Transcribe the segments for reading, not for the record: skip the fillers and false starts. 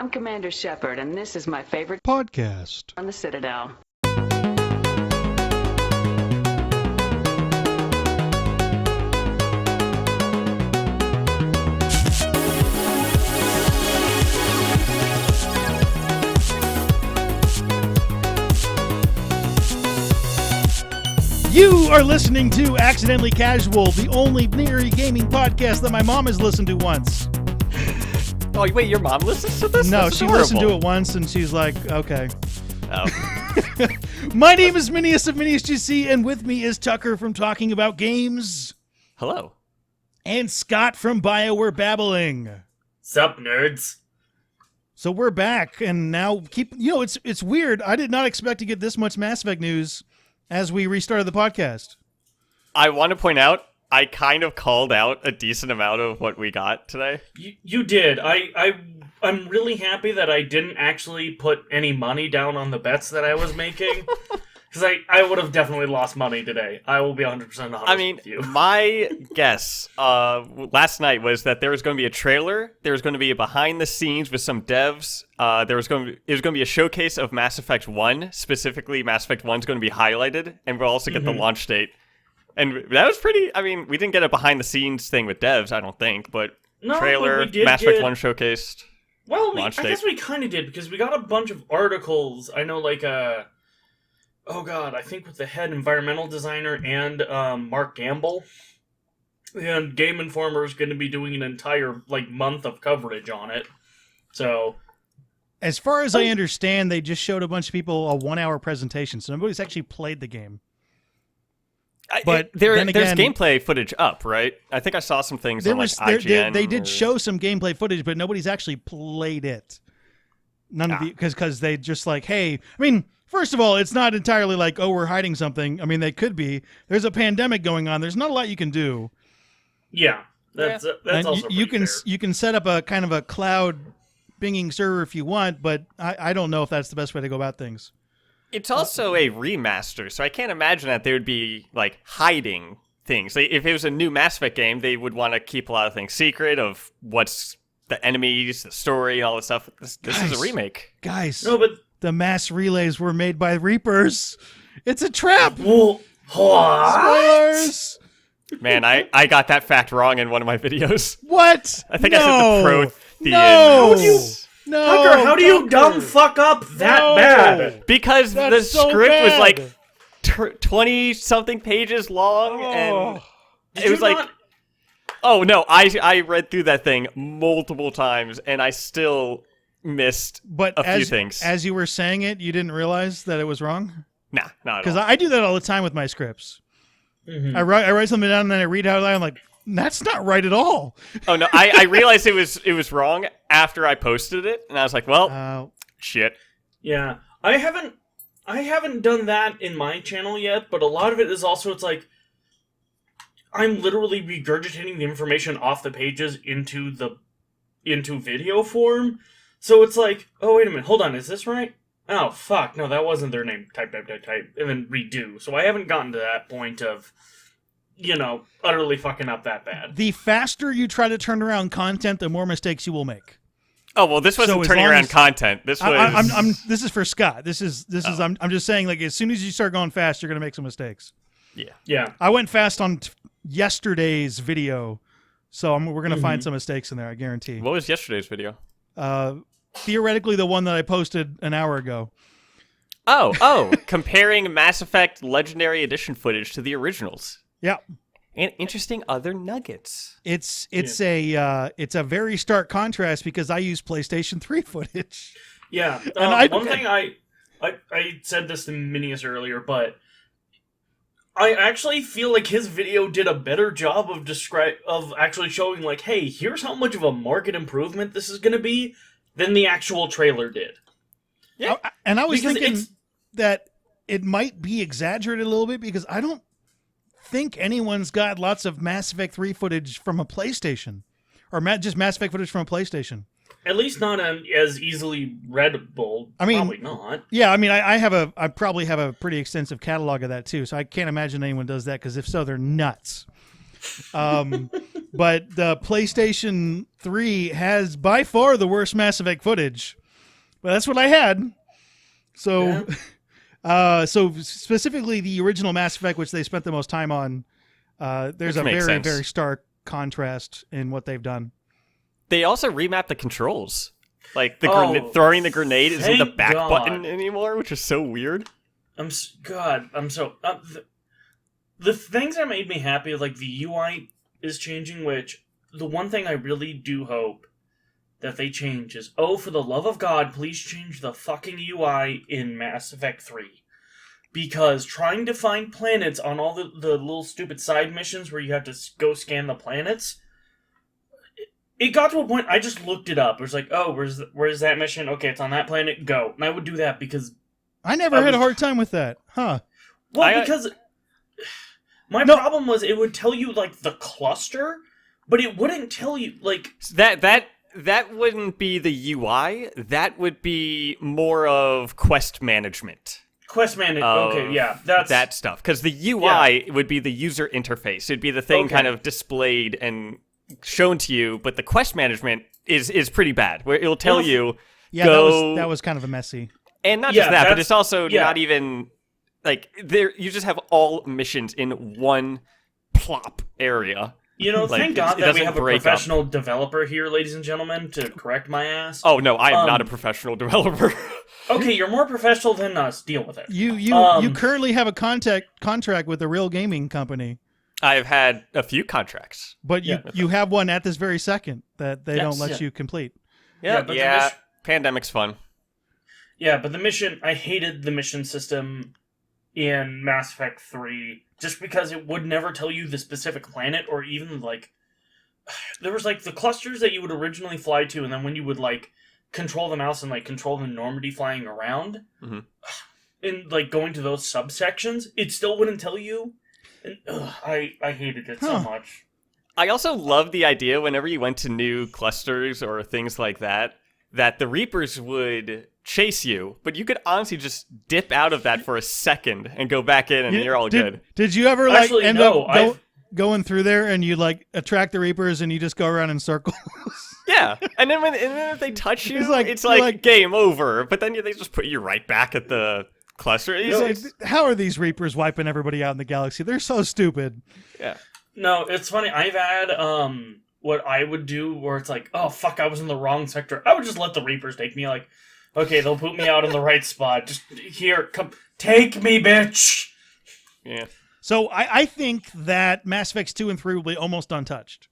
I'm Commander Shepard, and this is my favorite podcast on the Citadel. You are listening to Accidentally Casual, the only nerdy gaming podcast that my mom has listened to once. Oh, wait, your mom listens to this? No, That's she adorable. listened to it once and she's like, okay. Oh. My name is Minius of Minius GC, and with me is Tucker from Talking About Games. Hello. And Scott from BioWare Babbling. Sup, nerds? So we're back, and now it's weird. I did not expect to get this much Mass Effect news as we restarted the podcast. I want to point out, I kind of called out a decent amount of what we got today. You did. I'm really happy that I didn't actually put any money down on the bets that I was making. Because I would have definitely lost money today. I will be 100% honest with you. My guess last night was that there was going to be a trailer, there was going to be a behind the scenes with some devs, it was going to be a showcase of Mass Effect 1, specifically Mass Effect 1 is going to be highlighted, and we'll also get the launch date. And that was pretty, we didn't get a behind the scenes thing with devs, I don't think, but trailer, Mass Effect 1 showcased. Well, I guess we kind of did, because we got a bunch of articles. I know, oh god, I think with the head environmental designer and Mark Gamble. And Game Informer is going to be doing an entire month of coverage on it. So, as far as I understand, they just showed a bunch of people a 1-hour presentation, so nobody's actually played the game. But there's gameplay footage up, right? I think I saw some things on IGN. They did show some gameplay footage, but nobody's actually played it. None of the because they just hey, first of all, it's not entirely we're hiding something. They could be. There's a pandemic going on. There's not a lot you can do. Yeah, that's also you can fair. You can set up a kind of a cloud binging server if you want, but I don't know if that's the best way to go about things. It's also a remaster, so I can't imagine that they would be hiding things. If it was a new Mass Effect game, they would want to keep a lot of things secret of what's the enemies, the story, all this stuff. This is a remake. Guys, no, but the mass relays were made by Reapers. It's a trap. Well, spoilers. Man, I got that fact wrong in one of my videos. What? I think I said the Prothean. No, Tucker, how do you dumb fuck up that bad? Because That's the script bad. was 20-something pages long, and Did it was you not- oh no, I read through that thing multiple times, and I still missed a few things. As you were saying it, you didn't realize that it was wrong? Nah, not at Because all. I do that all the time with my scripts. Mm-hmm. I write something down and then I read out loud. I'm like, that's not right at all. Oh no, I realized it was wrong after I posted it, and I was like, well, shit. Yeah, I haven't done that in my channel yet, but a lot of it is also I'm literally regurgitating the information off the pages into video form. So it's oh wait a minute, hold on, is this right? Oh fuck, no, that wasn't their name. Type, and then redo. So I haven't gotten to that point of utterly fucking up that bad. The faster you try to turn around content, the more mistakes you will make. Oh well, this wasn't turning around content. This was. This is for Scott. This is. I'm just saying, as soon as you start going fast, you're gonna make some mistakes. Yeah. I went fast on yesterday's video, so we're gonna find some mistakes in there. I guarantee. What was yesterday's video? Theoretically, the one that I posted an hour ago. Oh, comparing Mass Effect Legendary Edition footage to the originals. Yeah. And interesting other nuggets. It's a very stark contrast because I use PlayStation 3 footage. Yeah. And one thing I said this to Minius earlier, but I actually feel like his video did a better job of actually showing hey, here's how much of a market improvement this is going to be than the actual trailer did. Yeah. And I was thinking that it might be exaggerated a little bit because I don't think anyone's got lots of Mass Effect 3 footage from a PlayStation, or just Mass Effect footage from a PlayStation. At least not as easily readable. Probably not. Yeah, I probably have a pretty extensive catalog of that too, so I can't imagine anyone does that because if so, they're nuts. but the PlayStation 3 has by far the worst Mass Effect footage. But that's what I had. So, so specifically the original Mass Effect, which they spent the most time on, there's a very, very stark contrast in what they've done. They also remapped the controls. Like throwing the grenade isn't the back button anymore, which is so weird. The things that made me happy, like the UI is changing, which the one thing I really do hope that they change is, for the love of God, please change the fucking UI in Mass Effect 3. Because trying to find planets on all the little stupid side missions where you have to go scan the planets, it got to a point I just looked it up. It was like, where's that mission? Okay, it's on that planet, go. And I would do that because... I never had a hard time with that. Huh. Well, because... My problem was it would tell you, like, the cluster, but it wouldn't tell you, like... That wouldn't be the UI. That would be more of quest management. Okay, yeah. That's that stuff. Because the UI would be the user interface. It'd be the thing kind of displayed and shown to you, but the quest management is pretty bad, where it'll tell you, go... that was kind of a messy. And not just that, but it's also not even... Like, you just have all missions in one plop area. Thank God that we have a professional developer here, ladies and gentlemen, to correct my ass. Oh, no, I am not a professional developer. Okay, you're more professional than us. Deal with it. You currently have a contract with a real gaming company. I've had a few contracts. But you have one at this very second that they don't let you complete. Yeah, pandemic's fun. Yeah, but the mission, I hated the mission system in Mass Effect 3, just because it would never tell you the specific planet, or even, like... There was, like, the clusters that you would originally fly to, and then when you would, like, control the mouse and, like, control the Normandy flying around, and, like, going to those subsections, it still wouldn't tell you. And, I hated it so much. I also love the idea, whenever you went to new clusters or things like that the Reapers would chase you, but you could honestly just dip out of that for a second and go back in, and you're all good. Did you ever end up going through there and you like attract the Reapers and you just go around in circles? Yeah, and then if they touch you, it's like game over. But then they just put you right back at the cluster. How are these Reapers wiping everybody out in the galaxy? They're so stupid. Yeah. No, it's funny. I've had what I would do where it's like, oh fuck, I was in the wrong sector. I would just let the Reapers take me. Like, okay, they'll put me out in the right spot. Just here, come, take me, bitch. Yeah. So I think that Mass Effects 2 and 3 will be almost untouched.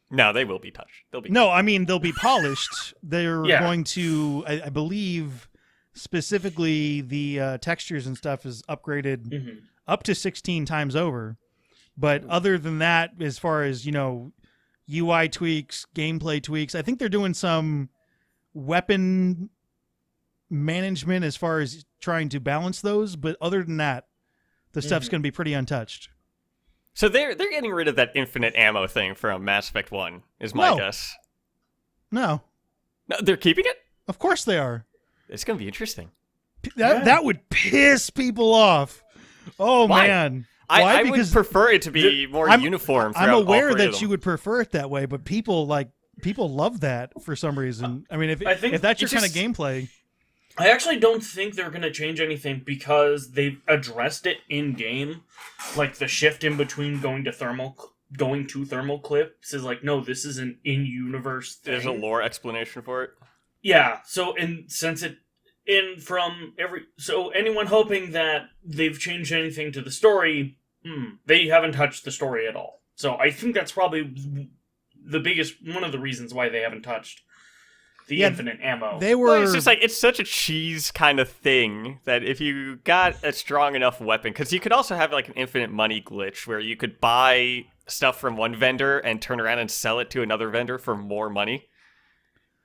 No, they will be touched. They'll be polished. They're going to, I believe, specifically the textures and stuff is upgraded up to 16 times over. But other than that, as far as, UI tweaks, gameplay tweaks, I think they're doing some weapon management as far as trying to balance those. But other than that, the stuff's going to be pretty untouched. So they're getting rid of that infinite ammo thing from Mass Effect 1, is my guess. No, they're keeping it? Of course they are. It's going to be interesting. That would piss people off. Oh, Why? Man. I would prefer it to be more uniform. I'm aware that you would prefer it that way, but people love that for some reason. I mean, if that's your kind of gameplay... I actually don't think they're going to change anything because they've addressed it in-game. Like, the shift in between going to thermal clips is like, no, this is an in-universe thing. There's a lore explanation for it? Yeah, so, so anyone hoping that they've changed anything to the story, they haven't touched the story at all. So I think that's probably one of the reasons why they haven't touched the infinite ammo. It's just like, it's such a cheese kind of thing that if you got a strong enough weapon, because you could also have like an infinite money glitch where you could buy stuff from one vendor and turn around and sell it to another vendor for more money.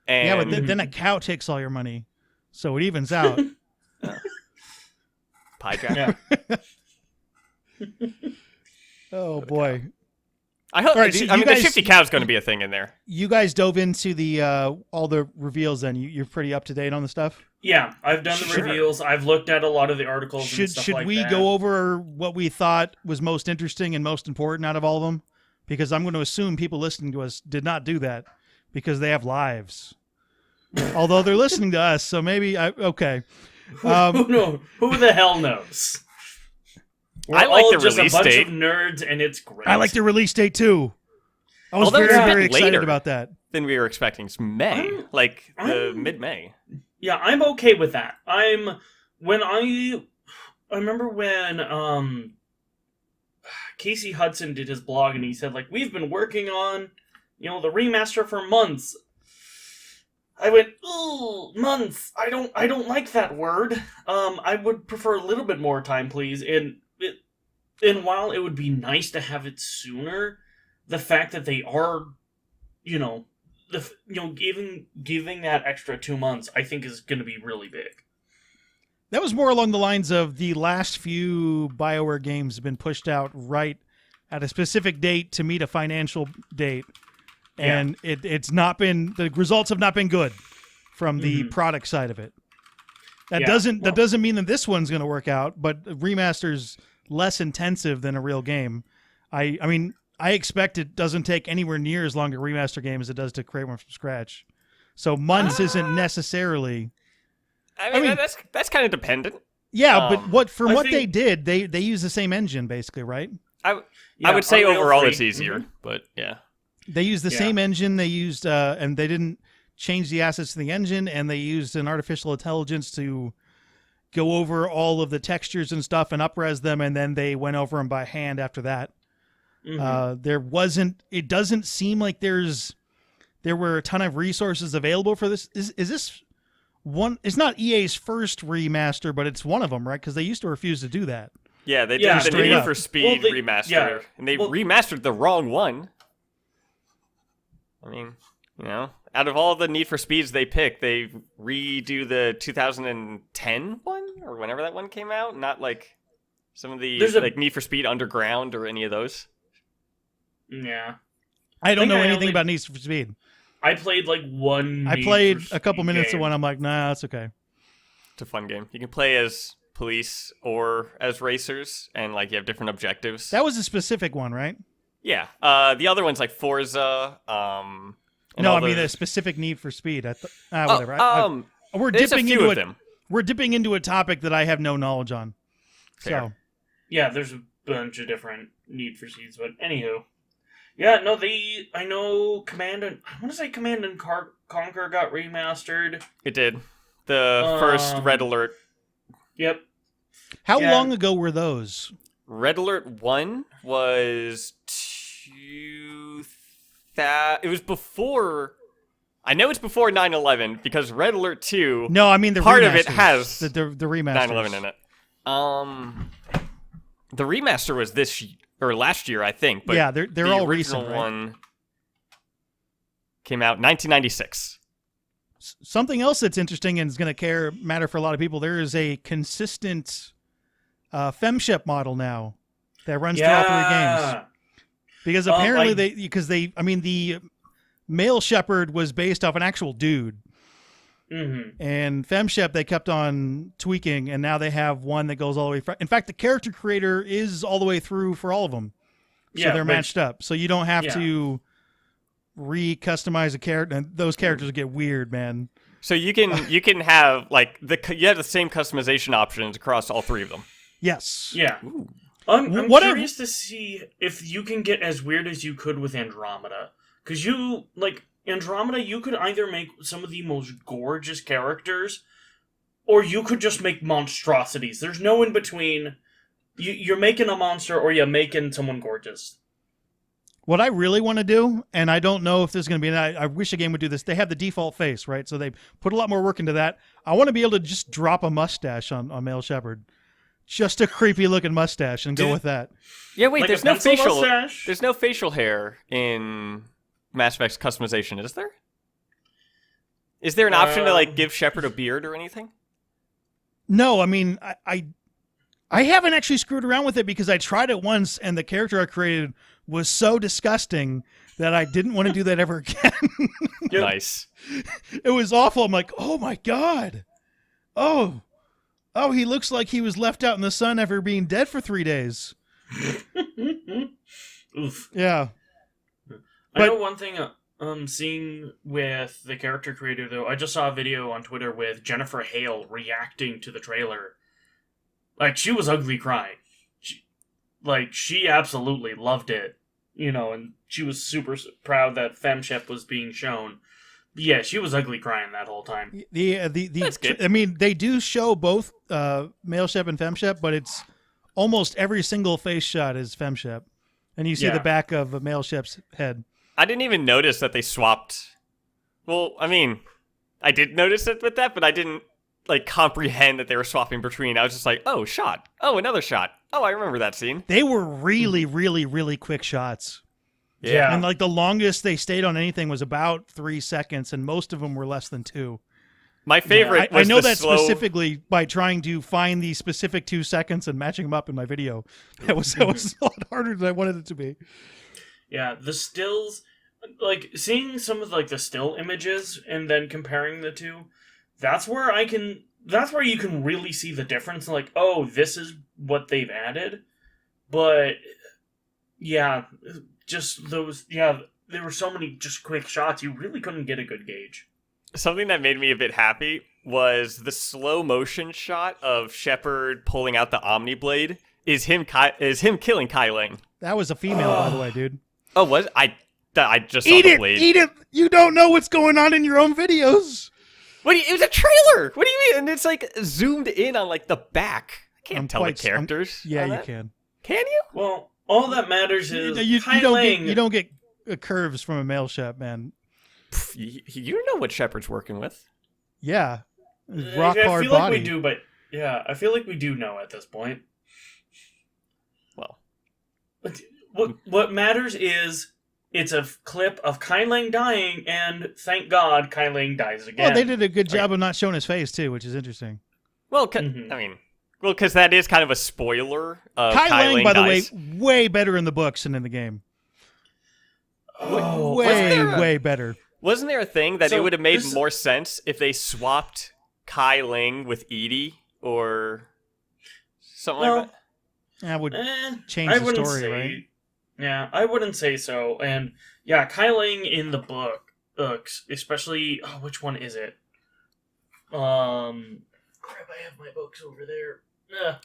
And but then a cow takes all your money, so it evens out. Pie jack. Yeah. Oh boy. I hope. Right, so the 50 cow is going to be a thing in there. You guys dove into the all the reveals. Then you're pretty up to date on the stuff. Yeah, I've done the reveals. I've looked at a lot of the articles. Should we go over what we thought was most interesting and most important out of all of them because I'm going to assume people listening to us did not do that because they have lives. Although they're listening to us, so maybe okay. Who the hell knows? We're I like all the just release a bunch date. of nerds, and it's great. I like the release date too. I was Although it's a very bit excited later. about that. Than we were expecting. It's May, mid-May. Yeah, I'm okay with that. I remember when Casey Hudson did his blog, and he said, like, we've been working on, the remaster for months. I went, ooh, months. I don't like that word. I would prefer a little bit more time, please. And while it would be nice to have it sooner, the fact that they are, giving that extra 2 months, I think is going to be really big. That was more along the lines of the last few BioWare games have been pushed out right at a specific date to meet a financial date. And it's not been, the results have not been good from the product side of it. That doesn't mean that this one's going to work out, but remaster's less intensive than a real game. I mean, I expect it doesn't take anywhere near as long a remaster game as it does to create one from scratch. So months isn't necessarily. I mean that's kind of dependent. Yeah, but what think they did, they use the same engine basically, right? I would say Unreal overall 3. it's easier, but yeah. They used the same engine. They used and they didn't change the assets to the engine, and they used an artificial intelligence to go over all of the textures and stuff and up-res them, and then they went over them by hand after that. It doesn't seem like there were a ton of resources available for this. Is this one? It's not EA's first remaster, but it's one of them, right? Because they used to refuse to do that. Yeah, they did the straight Need up. for Speed remaster, and they remastered the wrong one. I mean, out of all the Need for Speeds they pick, they redo the 2010 one, or whenever that one came out, not like some of the Need for Speed Underground or any of those. Yeah. I don't know anything about Need for Speed. I played like one. I played a couple minutes of one. I'm like, nah, that's okay. It's a fun game. You can play as police or as racers, and like you have different objectives. That was a specific one, right? Yeah. The other one's like Forza. No, I mean a specific Need for Speed. Whatever. We're there's dipping a few into of them. We're dipping into a topic that I have no knowledge on. Fair. So Yeah, there's a bunch of different Need for Speeds, but anywho. Yeah, no, I know Command and Conquer got remastered. It did. The first Red Alert. Yep. how long ago were those? Red Alert 1 was it was before. I know it's before 9/11 because Red Alert 2. No, I mean the part remasters. of it has the remasters. 9/11 in it. The remaster was last year, I think. But yeah, they're the all original recent. Right? one came out 1996. Something else that's interesting and is going to matter for a lot of people. There is a consistent FemShip model now that runs through all three games. Because apparently the male shepherd was based off an actual dude. Mm-hmm. And FemShep they kept on tweaking, and now they have one that goes all the way. In fact, the character creator is all the way through for all of them, so they're matched up. So you don't have to re-customize a character, and those characters get weird, man. So you can have like you have the same customization options across all three of them. Yes. Yeah. Ooh. I'm curious to see if you can get as weird as you could with Andromeda, because Andromeda, you could either make some of the most gorgeous characters, or you could just make monstrosities. There's no in between. You're making a monster, or you're making someone gorgeous. What I really want to do, and I don't know if there's going to be, and I wish a game would do this, they have the default face, right? So they put a lot more work into that. I want to be able to just drop a mustache on Male Shepherd. Just a creepy looking mustache and go with that. Yeah, wait, like there's no facial mustache? There's no facial hair in Mass Effect's customization, is there? Is there an option to give Shepard a beard or anything? No, I mean I haven't actually screwed around with it because I tried it once and the character I created was so disgusting that I didn't want to do that ever again. Nice. It was awful. I'm like, oh my God. Oh, he looks like he was left out in the sun after being dead for 3 days. Oof. Yeah. I know one thing seeing with the character creator, though, I just saw a video on Twitter with Jennifer Hale reacting to the trailer. Like, she was ugly crying. She absolutely loved it, and she was super proud that FemShep was being shown. But yeah, she was ugly crying that whole time. That's good. I mean, they do show both male Shep and FemShep, but it's almost every single face shot is FemShep, and you see the back of a male Shep's head. I didn't even notice that they swapped. Well, I mean, I did notice it with that, but I didn't comprehend that they were swapping between. I was just like, oh, shot. Oh, another shot. Oh, I remember that scene. They were really, really, really quick shots. Yeah. And the longest they stayed on anything was about 3 seconds, and most of them were less than 2. My favorite was I know the that slow... specifically by trying to find the specific 2 seconds and matching them up in my video. That was a lot harder than I wanted it to be. Yeah, the stills, seeing some of the still images and then comparing the two, that's where you can really see the difference. Oh, this is what they've added. But yeah, just those, there were so many just quick shots, you really couldn't get a good gauge. Something that made me a bit happy was the slow motion shot of Shepard pulling out the Omni Blade is him killing Kai Ling. That was a female, by the way, dude. Oh, was I just saw the blade. Eat it! You don't know what's going on in your own videos. It was a trailer. What do you mean? And it's zoomed in on the back. I can't tell the characters. Yeah, you can. Can you? Well, all that matters is you don't get curves from a male Shep, man. You know what Shepard's working with. Yeah, rock hard I feel body. like we do, but yeah, I feel like we do know at this point. Well, what matters is it's a clip of Kai Lang dying, and thank God Kai Lang dies again. Well, they did a good job of not showing his face too, which is interesting. Well, because that is kind of a spoiler. Of Kai Lang, by dies. the way, way better in the books than in the game. Oh, way better. Wasn't there a thing that it would have made this- more sense if they swapped Kai Ling with Edie or something like that? That would change I the wouldn't story, say, right? Yeah, I wouldn't say so. And yeah, Kai Lang in the books, especially which one is it? Crap, I have my books over there.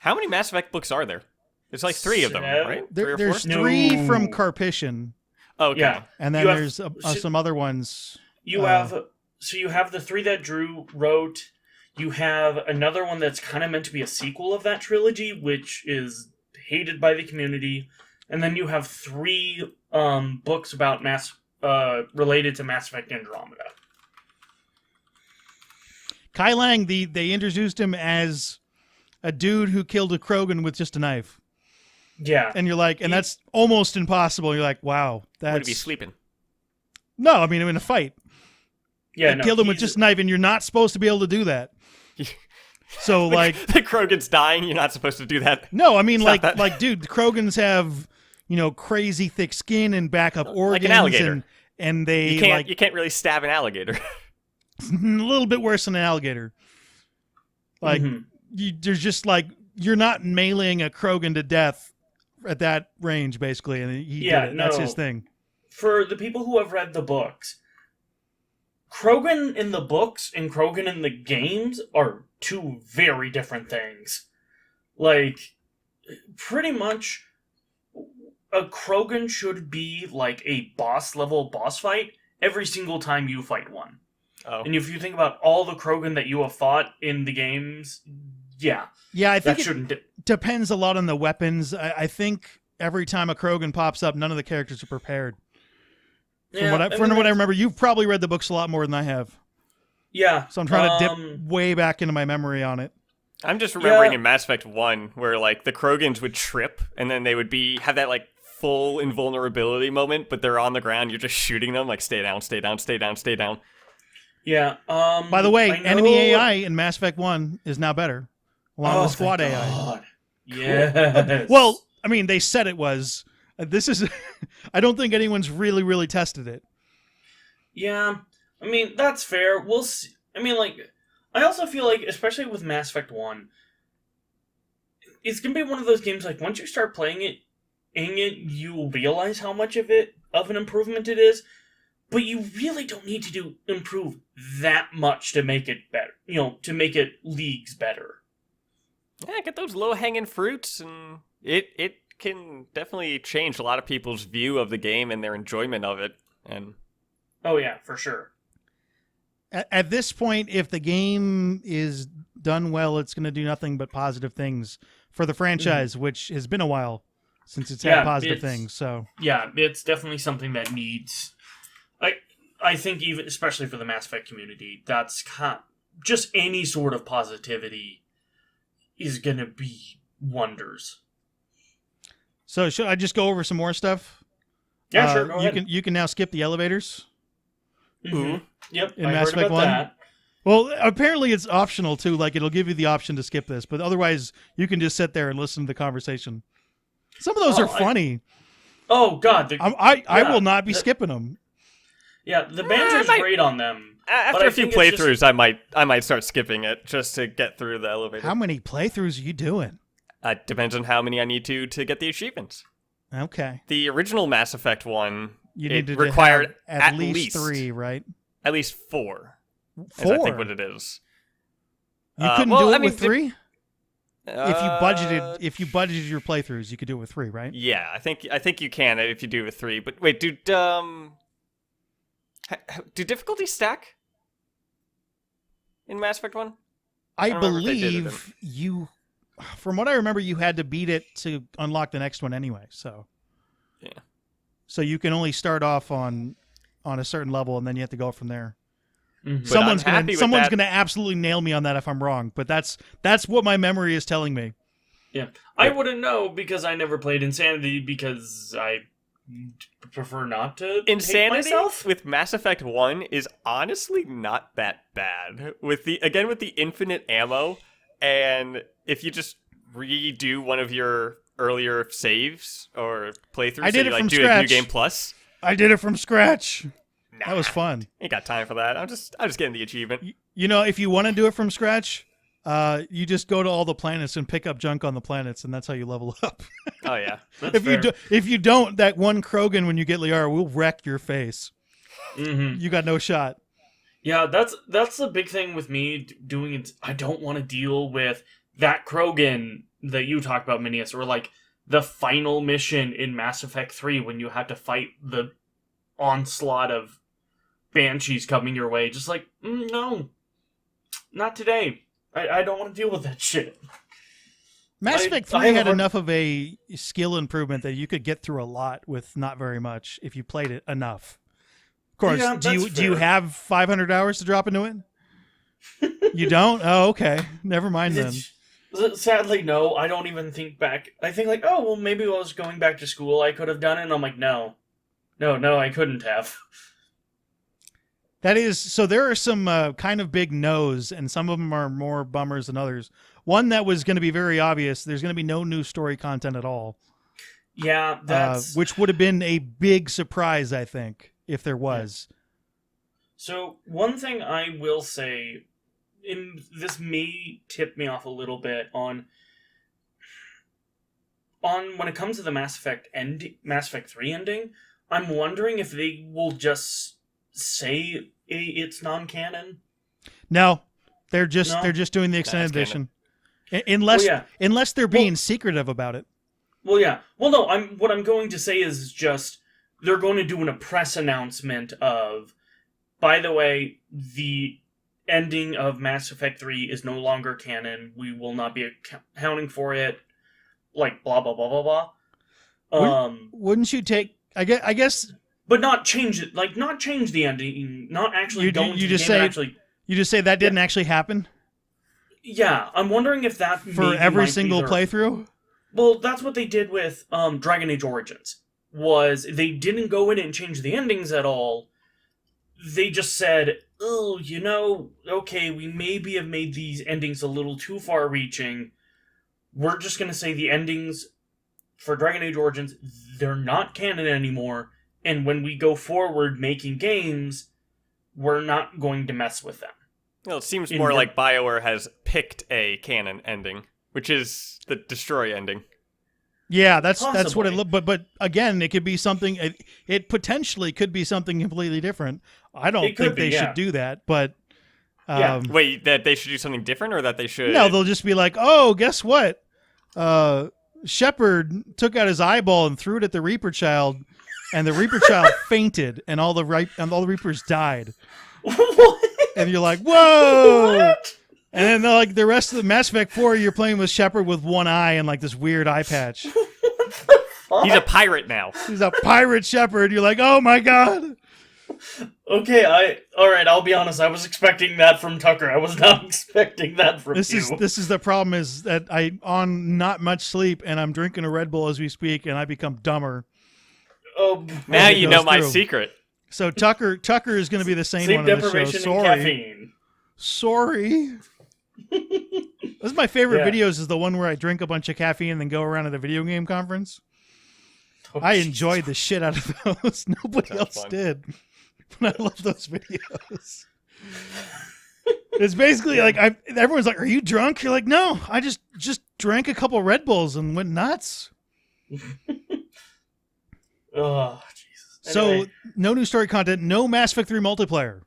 How many Mass Effect books are there? There's 3 of them, right? 3 or 4? There's 3 from Carpiscian. Okay. Yeah. And then there's some other ones. You have the 3 that Drew wrote. You have another one that's kind of meant to be a sequel of that trilogy, which is hated by the community. And then you have 3 books about related to Mass Effect Andromeda. Kai Lang, they introduced him as a dude who killed a Krogan with just a knife. Yeah. And you're like, and that's almost impossible. You're like, wow, that's... Would he be sleeping? No, I mean, in a fight. Yeah, Killed him with just a knife, and you're not supposed to be able to do that. So, the Krogan's dying, you're not supposed to do that. No, I mean, It's dude, the Krogans have, crazy thick skin and backup organs. Like an alligator. And they, You can't really stab an alligator. a little bit worse than an alligator. There's just, you're not meleeing a Krogan to death at that range, basically, and he did it. That's his thing. For the people who have read the books, Krogan in the books and Krogan in the games are 2 very different things. Pretty much, a Krogan should be a boss-level boss fight every single time you fight one. Oh. And if you think about all the Krogan that you have fought in the games, yeah. Yeah, I think that shouldn't... depends a lot on the weapons. I think every time a Krogan pops up, none of the characters are prepared. From what I remember, you've probably read the books a lot more than I have. Yeah. So I'm trying to dip way back into my memory on it. I'm just remembering in Mass Effect 1 where the Krogans would trip and then they would have that full invulnerability moment, but they're on the ground, you're just shooting them stay down, stay down, stay down, stay down. Yeah. By the way, enemy AI in Mass Effect 1 is now better. Along with squad AI. Yes. Well, I mean, they said it was. This is. I don't think anyone's really tested it. Yeah, I mean that's fair. We'll see. I mean, I also feel especially with Mass Effect 1, it's gonna be one of those games once you start playing it, you realize how much of it of an improvement it is, but you really don't need to improve that much to make it better. To make it leagues better. Yeah, get those low-hanging fruits, and it can definitely change a lot of people's view of the game and their enjoyment of it. And oh yeah, for sure. At this point, if the game is done well, it's going to do nothing but positive things for the franchise, which has been a while since it's had positive things. So yeah, it's definitely something that needs. I think even especially for the Mass Effect community, that's just any sort of positivity is going to be wonders. So should I just go over some more stuff? Yeah, sure. Go ahead. You can now skip the elevators. Mm-hmm. Yep, in I Mass heard Effect about 1. that. Well, apparently it's optional too. Like it'll give you the option to skip this, but otherwise you can just sit there and listen to the conversation. Some of those are funny. Oh God, I will not be skipping them. Yeah, the banter's great on them. After a few playthroughs, I might start skipping it just to get through the elevator. How many playthroughs are you doing? Depends on how many I need to get the achievements. Okay. The original Mass Effect one, you needed required to have at least 3, right? At least 4. 4? Is I think what it is. You couldn't do it with 3? If you budgeted your playthroughs, you could do it with 3, right? Yeah, I think you can if you do it with 3. But wait, dude, do difficulties stack in Mass Effect 1? I believe you. From what I remember, you had to beat it to unlock the next one anyway. So yeah. So you can only start off on a certain level, and then you have to go from there. Mm-hmm. Someone's gonna absolutely nail me on that if I'm wrong, but that's what my memory is telling me. Yeah, I wouldn't know because I never played Insanity because I prefer not to. Insanity hate myself with Mass Effect 1 is honestly not that bad. With the infinite ammo, and if you just redo one of your earlier saves or playthroughs, I did it from do scratch. a New Game Plus. I did it from scratch. Nah, that was fun. Ain't got time for that. I'm just getting the achievement. If you want to do it from scratch, you just go to all the planets and pick up junk on the planets, and that's how you level up. Oh yeah. If you don't, that one Krogan when you get Liara will wreck your face. Mm-hmm. You got no shot. Yeah, that's the big thing with me doing it. I don't want to deal with that Krogan that you talked about, Minius, or like the final mission in Mass Effect 3 when you had to fight the onslaught of Banshees coming your way. Just like, no, not today. I don't want to deal with that shit. Mass Effect 3 had enough of a skill improvement that you could get through a lot with not very much if you played it enough. Of course, yeah, do you have 500 hours to drop into it? You don't? Oh, okay. Never mind then. Sadly, no. I don't even think back. I think like, oh, well, maybe while I was going back to school, I could have done it. And I'm like, no, I couldn't have. That is, so there are some kind of big no's, and some of them are more bummers than others. One that was going to be very obvious, there's going to be no new story content at all. Yeah, that's... which would have been a big surprise, I think, if there was. So, one thing I will say, this may tip me off a little bit on when it comes to the Mass Effect 3 ending, I'm wondering if they will just say it's non-canon. No, they're just doing the extended edition, unless they're being secretive about it. Well, yeah. Well, no. What I'm going to say is just they're going to do a press announcement of, by the way, the ending of Mass Effect 3 is no longer canon. We will not be accounting for it. Like blah blah blah blah blah. Wouldn't you take? I guess. But not change it, like not change the ending, not actually go into the game and actually... You just say that didn't actually happen? Yeah, I'm wondering if that... For every single playthrough? Well, that's what they did with Dragon Age Origins, was they didn't go in and change the endings at all. They just said, oh, okay, we maybe have made these endings a little too far-reaching. We're just going to say the endings for Dragon Age Origins, they're not canon anymore. And when we go forward making games, we're not going to mess with them. Well, it seems more like BioWare has picked a canon ending, which is the Destroy ending. Yeah, that's what it Possibly. looked. But again, it could be something. It potentially could be something completely different. I don't It could think be, they yeah. should do that. But Yeah. Wait, that they should do something different, or that they should? no, they'll just be like, oh, guess what? Shepard took out his eyeball and threw it at the Reaper Child, and the Reaper Child fainted, and all the Reapers died. What? And you're like, whoa! What? And then like the rest of the Mass Effect 4, you're playing with Shepard with one eye and like this weird eye patch. He's a pirate now. He's a pirate Shepard. You're like, oh my god. Okay, all right. I'll be honest. I was expecting that from Tucker. I was not expecting that from you. This is the problem, is that I on not much sleep and I'm drinking a Red Bull as we speak, and I become dumber. Oh, Now it you goes know my through. secret. So Tucker is going to be the sane sleep one on the show. deprivation and Sorry, caffeine. sorry. This is my favorite Yeah. videos. Is the one where I drink a bunch of caffeine and then go around at a video game conference. Oh, I Jesus. enjoyed the shit out of those. Nobody Sounds else fun. did. But I love those videos. It's basically like everyone's like, "Are you drunk?" You're like, "No, I just drank a couple Red Bulls and went nuts." Oh, Jesus. So Anyway. no new story content, no Mass Effect 3 multiplayer.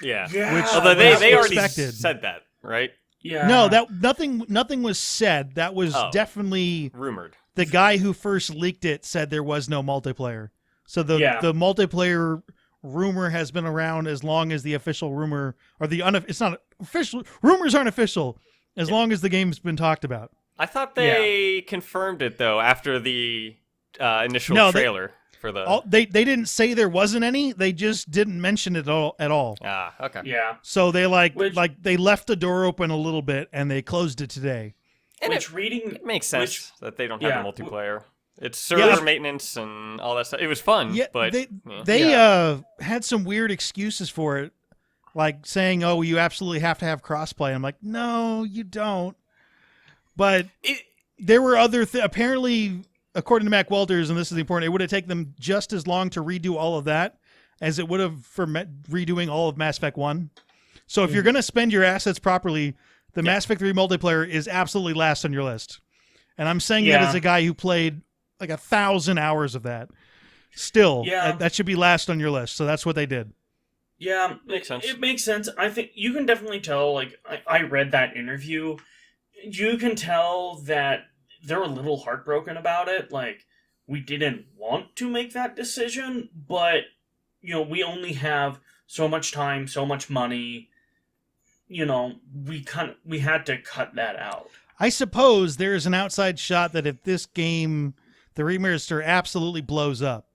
Yeah. Yeah, Which- Although was they already expected. said that, right? Yeah. No, that nothing was said. That was Oh. definitely Rumored. the guy who first leaked it said there was no multiplayer. So the Yeah. multiplayer rumor has been around as long as the official rumor, or it's not official. Rumors aren't official as long as the game's been talked about. I thought they confirmed it though after the initial No, trailer for the. They didn't say there wasn't any. They just didn't mention it at all. Ah, okay. Yeah. So they Which- they left the door open a little bit and they closed it today. And Which reading it makes sense that they don't yeah. have the multiplayer. It's server maintenance and all that stuff. It was fun, Yeah, but they Yeah. had some weird excuses for it, like saying, "Oh, you absolutely have to have crossplay." I'm like, "No, you don't." But there were other apparently, according to Mac Walters, and this is the important, it would have taken them just as long to redo all of that as it would have for redoing all of Mass Effect 1. So if you're going to spend your assets properly, the Mass Effect 3 multiplayer is absolutely last on your list. And I'm saying that Yeah. as a guy who played like 1,000 hours of that. Still, Yeah. that should be last on your list. So that's what they did. Yeah, Makes sense. It makes sense. I think you can definitely tell, like, I read that interview. You can tell that they're a little heartbroken about it. Like, we didn't want to make that decision, but, we only have so much time, so much money. We had to cut that out. I suppose there is an outside shot that if this game, the remaster, absolutely blows up,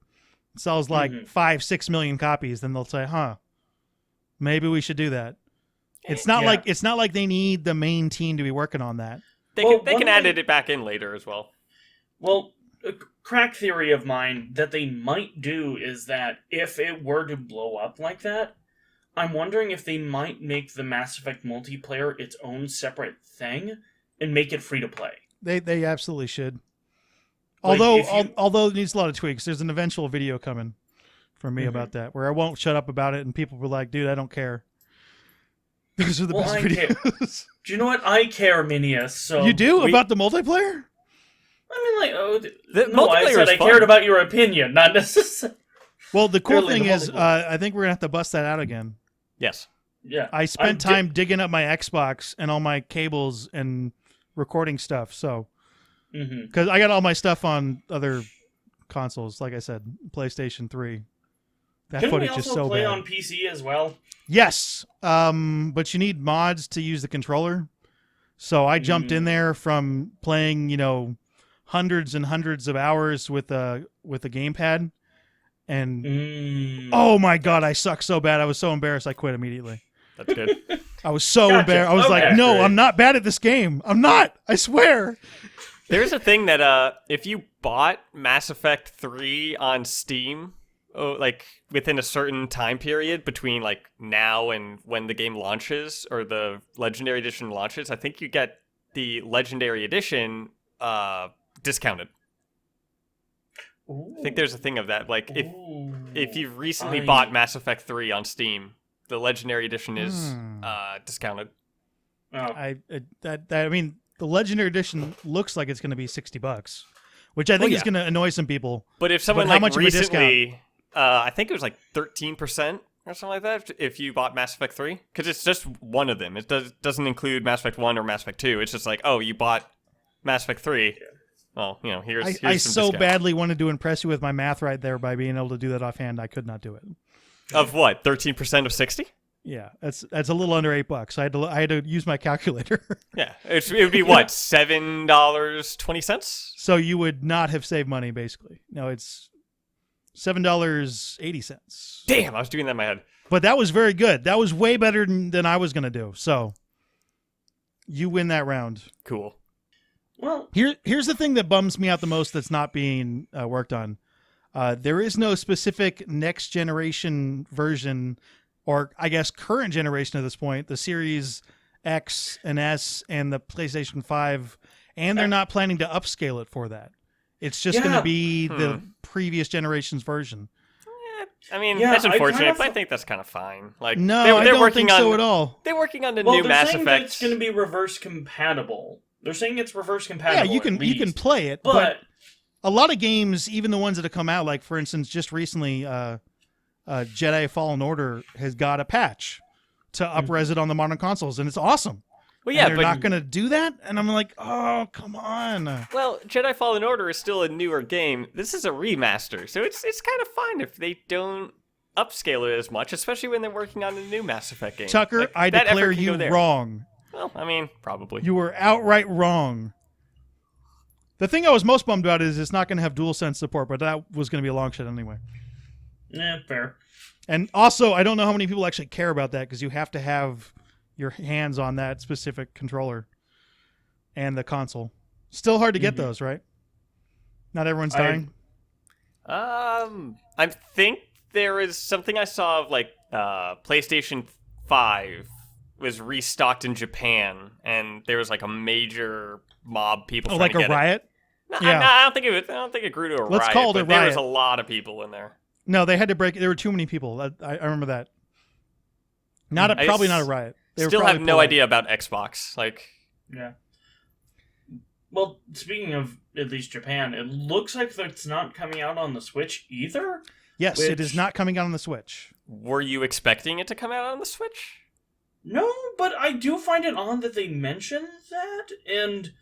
sells like 5-6 million copies, then they'll say, "Huh, maybe we should do that." It's not like they need the main team to be working on that. they Well, can one edit thing- it back in later as well. Well, a crack theory of mine that they might do is that if it were to blow up like that, I'm wondering if they might make the Mass Effect multiplayer its own separate thing and make it free to play. They absolutely should. Like, Although it needs a lot of tweaks. There's an eventual video coming from me about that where I won't shut up about it, and people were like, "Dude, I don't care." Those are the best I care. videos. Do you know what? I care, Minius. So You do about the multiplayer? I mean, like, The no, I multiplayer said is I fun. cared about your opinion, not necessarily. Well, the cool Clearly, thing the is, multiplayer. I think we're gonna have to bust that out again. Yes. Yeah, I spent time digging up my Xbox and all my cables and recording stuff. So, because I got all my stuff on other consoles, like I said, PlayStation 3. That Can we footage is also so play bad. on PC as well? Yes, but you need mods to use the controller. So I jumped in there from playing, hundreds and hundreds of hours with a gamepad, and oh my god, I suck so bad. I was so embarrassed, I quit immediately. That's good. I was so Gotcha. embarrassed. I was Okay. like, no, Great. I'm not bad at this game. I'm not. I swear. There's a thing that if you bought Mass Effect 3 on Steam, like within a certain time period between like now and when the game launches or the Legendary Edition launches, I think you get the Legendary Edition discounted. Ooh. I think there's a thing of that. Like if you've recently I- bought Mass Effect 3 on Steam, the Legendary Edition is discounted. Oh. I mean, the Legendary Edition looks like it's going to be $60, which I think is going to annoy some people. But if someone how like much of a recently, I think it was like 13% or something like that if you bought Mass Effect 3, because it's just one of them. It doesn't include Mass Effect 1 or Mass Effect 2. It's just like, oh, you bought Mass Effect 3. Yeah. Well, here's I some so discount. badly wanted to impress you with my math right there by being able to do that offhand. I could not do it. Of what? 13% of 60? Yeah, that's a little under $8. I had to use my calculator. Yeah, it would be what, $7.20? So you would not have saved money, basically. No, it's $7.80. Damn, I was doing that in my head. But that was very good. That was way better than I was going to do. So you win that round. Cool. Well, here's the thing that bums me out the most that's not being worked on. There is no specific next generation version, or I guess current generation at this point, the Series X and S and the PlayStation 5, and they're not planning to upscale it for that. It's just going to be the previous generation's version. I mean, that's unfortunate, but I think that's kind of fine. Like, no, I don't think so at all. They're working on the new Mass Effect. That it's going to be reverse compatible. They're saying it's reverse compatible. Yeah, you can play it, but a lot of games, even the ones that have come out, like for instance, just recently, Jedi Fallen Order has got a patch to up-res it on the modern consoles, and it's awesome. Well, yeah, and they're not going to do that, and I'm like, oh, come on. Well, Jedi Fallen Order is still a newer game. This is a remaster, so it's kind of fine if they don't upscale it as much, especially when they're working on a new Mass Effect game. Tucker, like, I declare you wrong. Well, I mean, probably. You were outright wrong. The thing I was most bummed about is it's not going to have DualSense support, but that was going to be a long shot anyway. Yeah, fair. And also, I don't know how many people actually care about that because you have to have your hands on that specific controller and the console. Still hard to get those, right? Not everyone's dying. I think there is something I saw of like PlayStation 5 was restocked in Japan, and there was like a major mob people. Trying like to get a riot? No, yeah. I don't think it grew to a riot. Let's call it a riot. There was a lot of people in there. No, they had to break. There were too many people. I remember that. Probably not a riot. They still have no idea about Xbox. Like, yeah. Well, speaking of at least Japan, it looks like it's not coming out on the Switch either. Yes, it is not coming out on the Switch. Were you expecting it to come out on the Switch? No, but I do find it odd that they mentioned that, and...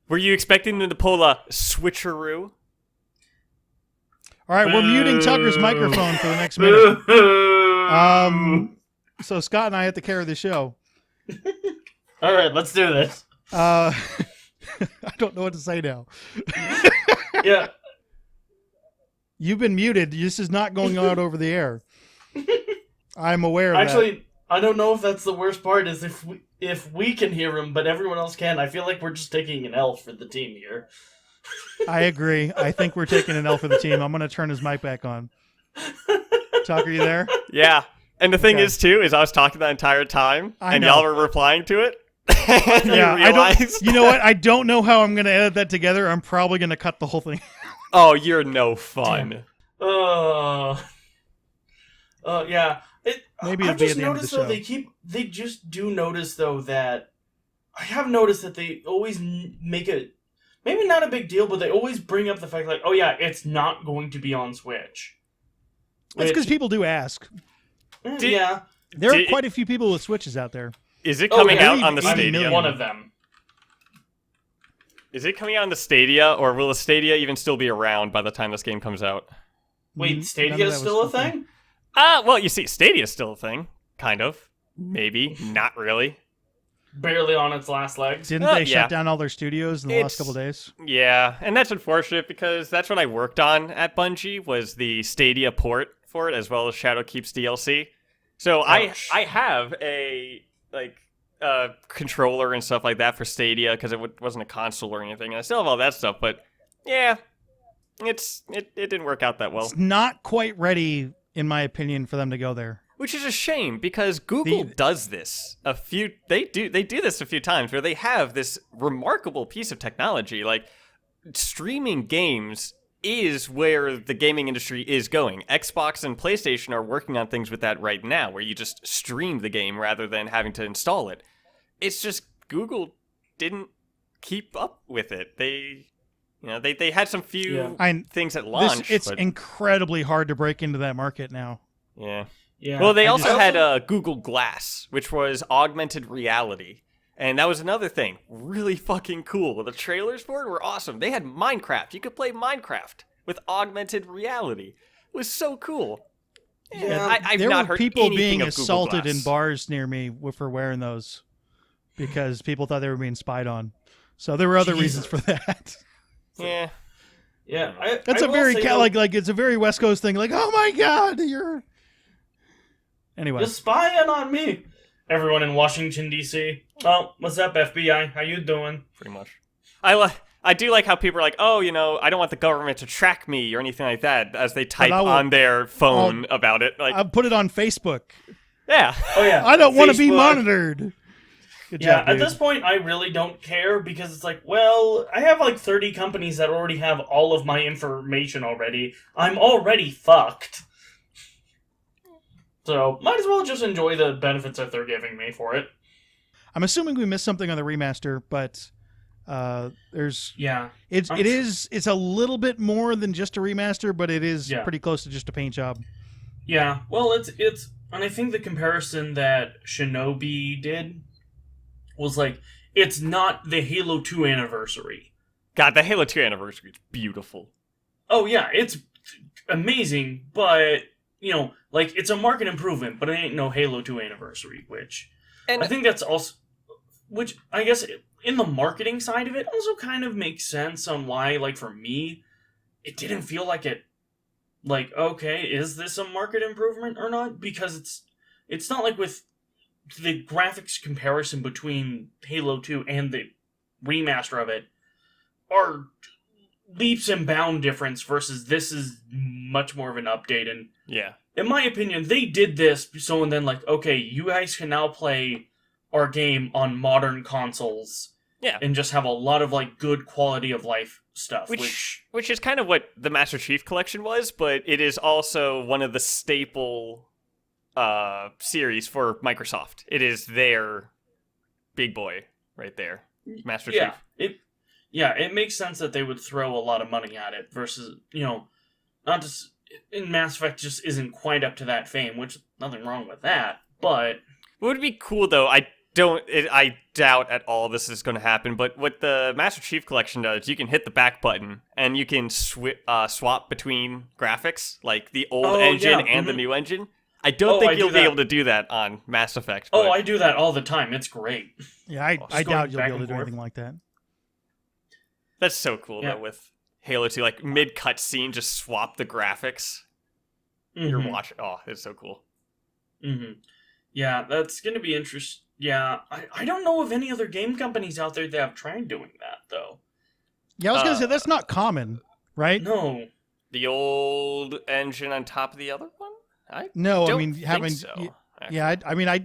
Were you expecting them to pull a switcheroo? All right, we're muting Tucker's microphone for the next minute. So Scott and I have to carry the show. All right, let's do this. I don't know what to say now. Yeah. You've been muted. This is not going out over the air. I'm aware of that. Actually, I don't know if that's the worst part, is if we can hear him, but everyone else can. I feel like we're just taking an L for the team here. I agree. I think we're taking an L for the team. I'm going to turn his mic back on. Tucker, you there? Yeah. And the thing is, too, is I was talking that entire time, and y'all were replying to it. Yeah, you know what? I don't know how I'm going to edit that together. I'm probably going to cut the whole thing. Oh, you're no fun. Yeah. Maybe I've it'll be just at the end of the noticed, though, show. they just do notice, though, that I have noticed that they always make it, maybe not a big deal, but they always bring up the fact, like, oh yeah, it's not going to be on Switch. That's because people do ask. Yeah. There are quite a few people with Switches out there. Is it coming out on the Stadia? I'm one of them. Is it coming out on the Stadia, or will the Stadia even still be around by the time this game comes out? Wait, Stadia is still a thing? Well, you see, Stadia is still a thing. Kind of. Maybe. Not really. Barely on its last legs. Didn't they shut down all their studios in the last couple of days? Yeah, and that's unfortunate because that's what I worked on at Bungie, was the Stadia port for it, as well as Shadowkeep's DLC. So I have a controller and stuff like that for Stadia because it wasn't a console or anything. And I still have all that stuff, but yeah, it didn't work out that well. It's not quite ready, in my opinion, for them to go there. Which is a shame because Google does this they do this a few times where they have this remarkable piece of technology. Like, streaming games is where the gaming industry is going. Xbox and PlayStation are working on things with that right now, where you just stream the game rather than having to install it. It's just Google didn't keep up with it. They You know, they had some few Yeah. things at launch. It's but, incredibly hard to break into that market now. yeah. Yeah. Well, they I also just- had Google Glass, which was augmented reality. And that was another thing. Really fucking cool. The trailers for it were awesome. They had Minecraft. You could play Minecraft with augmented reality. It was so cool. Yeah. I've There not were heard people anything being of Google assaulted in Glass. bars near me for wearing those because people thought they were being spied on. So there were other reasons for that. Yeah. Yeah. That's I a will very say, though, like it's a very West Coast thing. Like, oh my God, you're. Anyway, you're spying on me. Everyone in Washington D.C. Oh, what's up, FBI? How you doing? Pretty much. I do like how people are like, oh, you know, I don't want the government to track me or anything like that, as they type I will- on their phone about it. Like, I put it on Facebook. yeah. Oh yeah. I don't want to be Facebook. monitored. Good Yeah, job, at dude. this point, I really don't care because it's like, well, I have like 30 companies that already have all of my information already. I'm already fucked. So, might as well just enjoy the benefits that they're giving me for it. I'm assuming we missed something on the remaster, but there's Yeah. it's a little bit more than just a remaster, but it is Yeah. pretty close to just a paint job. Yeah, well, it's and I think the comparison that Shinobi did was like, it's not the Halo 2 anniversary. God, the Halo 2 anniversary is beautiful. Oh yeah, it's amazing, but you know, like it's a market improvement, but it ain't no Halo 2 anniversary, which And I think that's also, which I guess in the marketing side of it also kind of makes sense on why, like for me, it didn't feel like it, like, okay, is this a market improvement or not? Because it's not like with the graphics comparison between Halo 2 and the remaster of it are leaps and bound difference versus this is much more of an update. And yeah. in my opinion, they did this so and then like, okay, you guys can now play our game on modern consoles. Yeah. And just have a lot of like good quality of life stuff. Which is kind of what the Master Chief Collection was, but it is also one of the staple series for Microsoft. It is their big boy right there, Master Chief. It makes sense that they would throw a lot of money at it versus, you know, not just in Mass Effect just isn't quite up to that fame, which nothing wrong with that, but What would be cool though, I doubt at all this is going to happen, but what the Master Chief Collection does, you can hit the back button and you can swap between graphics, like the old engine and the new engine. I don't think you'll be able to do that on Mass Effect. Oh, I do that all the time. It's great. Yeah, I Just doubt going you'll be back able to and do forth. anything like that. That's so cool Yeah. though with Halo 2, like mid cutscene, just swap the graphics. You're Mhm. watching. Oh, it's so cool. Mm-hmm. Yeah, that's going to be interesting. Yeah, I don't know of any other game companies out there that have tried doing that, though. Yeah, I was gonna say that's not common, right? No. The old engine on top of the other one? No, I don't mean think having so, actually. yeah,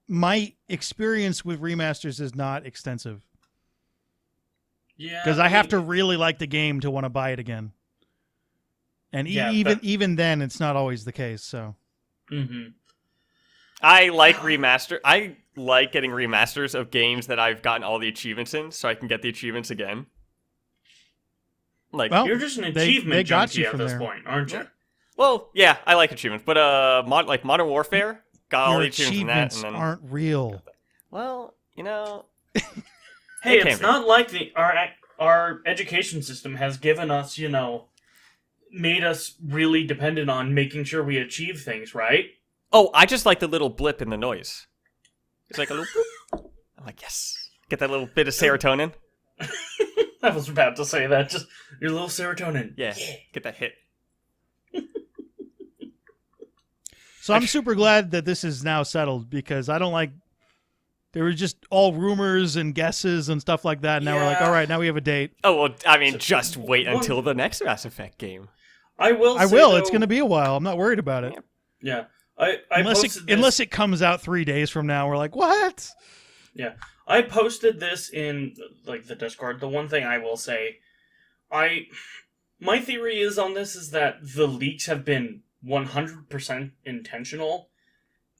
my experience with remasters is not extensive Yeah. because I have to really like the game to want to buy it again, and Yeah, even then, it's not always the case. So Mm-hmm. I like remaster. I like getting remasters of games that I've gotten all the achievements in, so I can get the achievements again. Like, Well, You're just an they achievement got junkie you at from this there. point, aren't you? well, yeah, I like achievements, but like Modern Warfare got all your the achievements in that, achievements and then aren't real. well, you know, Hey, It can't it's be. not like our education system has given us, you know, made us really dependent on making sure we achieve things, right? oh, I just like the little blip in the noise. It's like a little. Boop. I'm like, yes, get that little bit of serotonin. I was about to say that. Just your little serotonin. Yeah, get that hit. So I'm super glad that this is now settled because I don't like. There were just all rumors and guesses and stuff like that. And now we're like, Yeah. all right, now we have a date. Oh well, I mean, just wait until the next Mass Effect game. I will. I say, will. Though, It's going to be a while. I'm not worried about it. Yeah. I Unless posted this, unless it comes out 3 days from now, we're like, what? Yeah, I posted this in like the Discord. The one thing I will say, my theory is on this is that the leaks have been 100% intentional,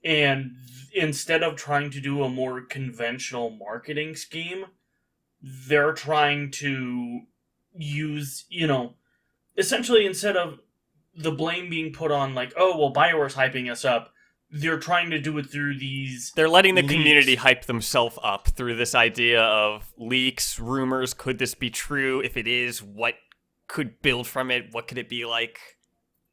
and instead of trying to do a more conventional marketing scheme, they're trying to use, essentially instead of the blame being put on like, oh, well, BioWare's hyping us up, they're trying to do it through these... They're letting the leaks. community hype themselves up through this idea of leaks, rumors. Could this be true? If it is, what could build from it? What could it be like?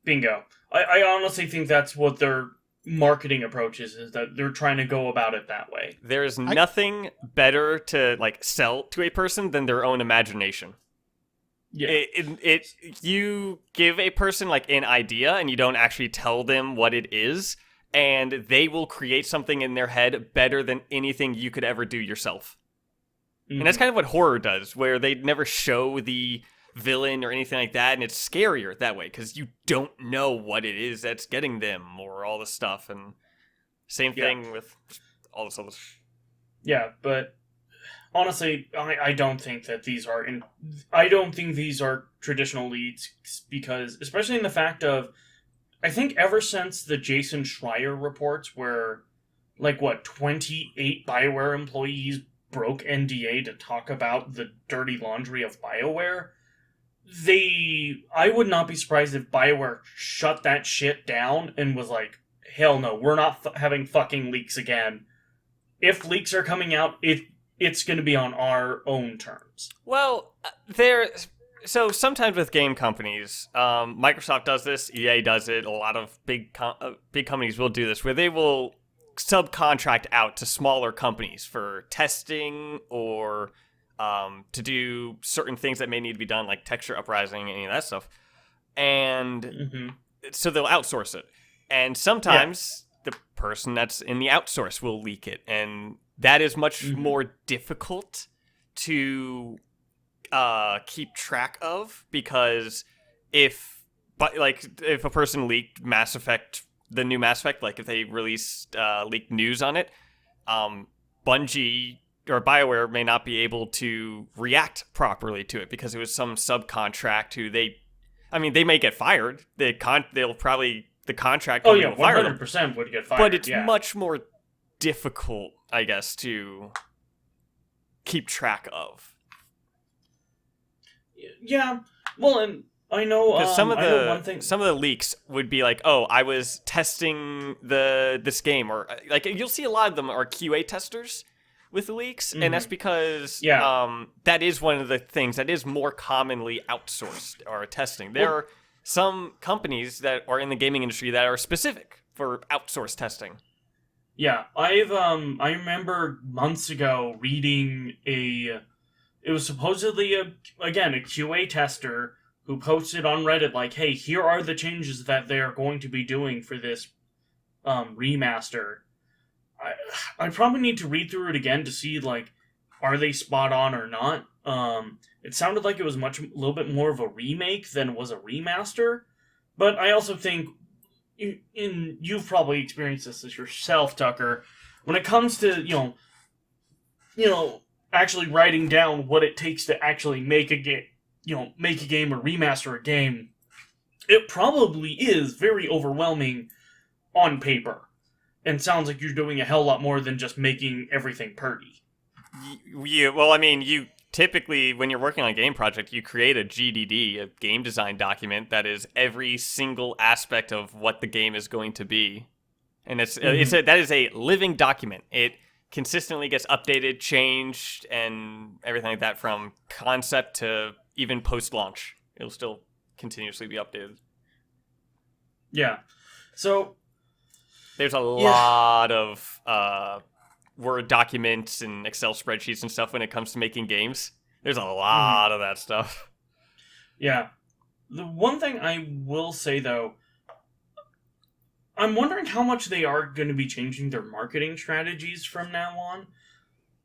Bingo. I honestly think that's what their marketing approach is that they're trying to go about it that way. There's nothing better to sell to a person than their own imagination. Yeah. You give a person an idea and you don't actually tell them what it is, and they will create something in their head better than anything you could ever do yourself. Mm-hmm. And that's kind of what horror does, where they never show the villain or anything like that, and it's scarier that way because you don't know what it is that's getting them or all this stuff. And same thing with all this other. Yeah, but honestly, I don't think that these are I don't think these are traditional leads because, especially in the fact of, I think ever since the Jason Schreier reports, where 28 BioWare employees broke NDA to talk about the dirty laundry of BioWare. I would not be surprised if BioWare shut that shit down and was like, hell no, we're not having fucking leaks again. If leaks are coming out, it's going to be on our own terms. Well, so sometimes with game companies, Microsoft does this, EA does it, a lot of big companies will do this, where they will subcontract out to smaller companies for testing or to do certain things that may need to be done, like texture uprising, any of that stuff. And so they'll outsource it. And sometimes the person that's in the outsource will leak it. And that is much more difficult to keep track of, because if a person leaked Mass Effect, the new Mass Effect, if they released leaked news on it, Bungie or BioWare may not be able to react properly to it because it was some subcontract who they may get fired. The contract company will fire them. 100% would get fired. But it's much more difficult, I guess, to keep track of. Yeah, well, and I know some of one thing. Some of the leaks would be like, "Oh, I was testing this game," or you'll see a lot of them are QA testers with the leaks, and that's because that is one of the things that is more commonly outsourced or testing. There are some companies that are in the gaming industry that are specific for outsourced testing. Yeah, I remember months ago reading it was supposedly a QA tester who posted on Reddit hey, here are the changes that they are going to be doing for this remaster. I probably need to read through it again to see are they spot on or not. It sounded like it was a little bit more of a remake than it was a remaster, but I also think you've probably experienced this as yourself, Tucker. When it comes to actually writing down what it takes to actually make a game, make a game or remaster a game, it probably is very overwhelming on paper. And sounds like you're doing a hell lot more than just making everything pretty. You typically, when you're working on a game project, you create a GDD, a game design document, that is every single aspect of what the game is going to be. And that is a living document. It consistently gets updated, changed, and everything like that, from concept to even post-launch. It'll still continuously be updated. Yeah. So there's a lot of Word documents and Excel spreadsheets and stuff when it comes to making games. There's a lot of that stuff. Yeah. The one thing I will say, though, I'm wondering how much they are going to be changing their marketing strategies from now on,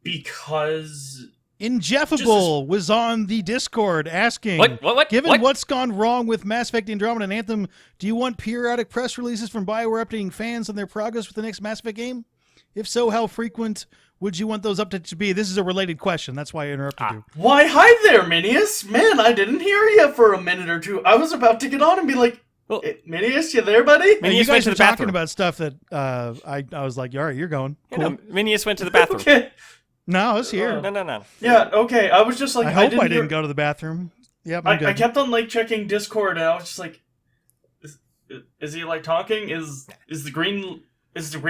because Injeffable was on the Discord asking, What? Given what's gone wrong with Mass Effect Andromeda and Anthem, do you want periodic press releases from BioWare updating fans on their progress with the next Mass Effect game? If so, how frequent would you want those updates to be? This is a related question. That's why I interrupted you. Why, hi there, Minius. Man, I didn't hear you for a minute or two. I was about to get on and be like, Minius, you there, buddy? You guys were talking about stuff that I was like, all right, you're going. Cool. Minius went to the bathroom. Okay. No, I was here. No. Yeah, okay. I was just like, I hope I didn't go to the bathroom. Yep, I'm good. I kept on like checking Discord, and I was just like, is he like talking? Is the green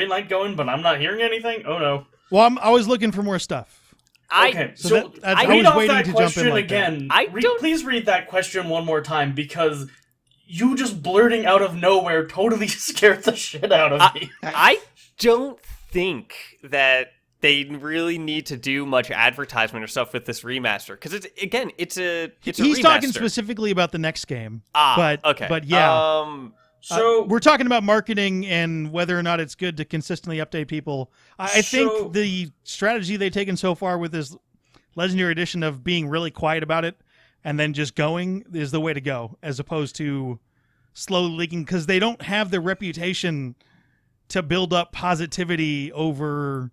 light going? But I'm not hearing anything. Oh no. Well, I'm always looking for more stuff. Okay, so I read was off waiting that to jump in question like again. that. Please read that question one more time, because you just blurting out of nowhere totally scared the shit out of me. I don't think that they really need to do much advertisement or stuff with this remaster, because it's a He's remaster. talking specifically about the next game. Okay. But yeah. So we're talking about marketing and whether or not it's good to consistently update people. I think the strategy they've taken so far with this Legendary Edition of being really quiet about it and then just going is the way to go, as opposed to slowly leaking, because they don't have the reputation to build up positivity over,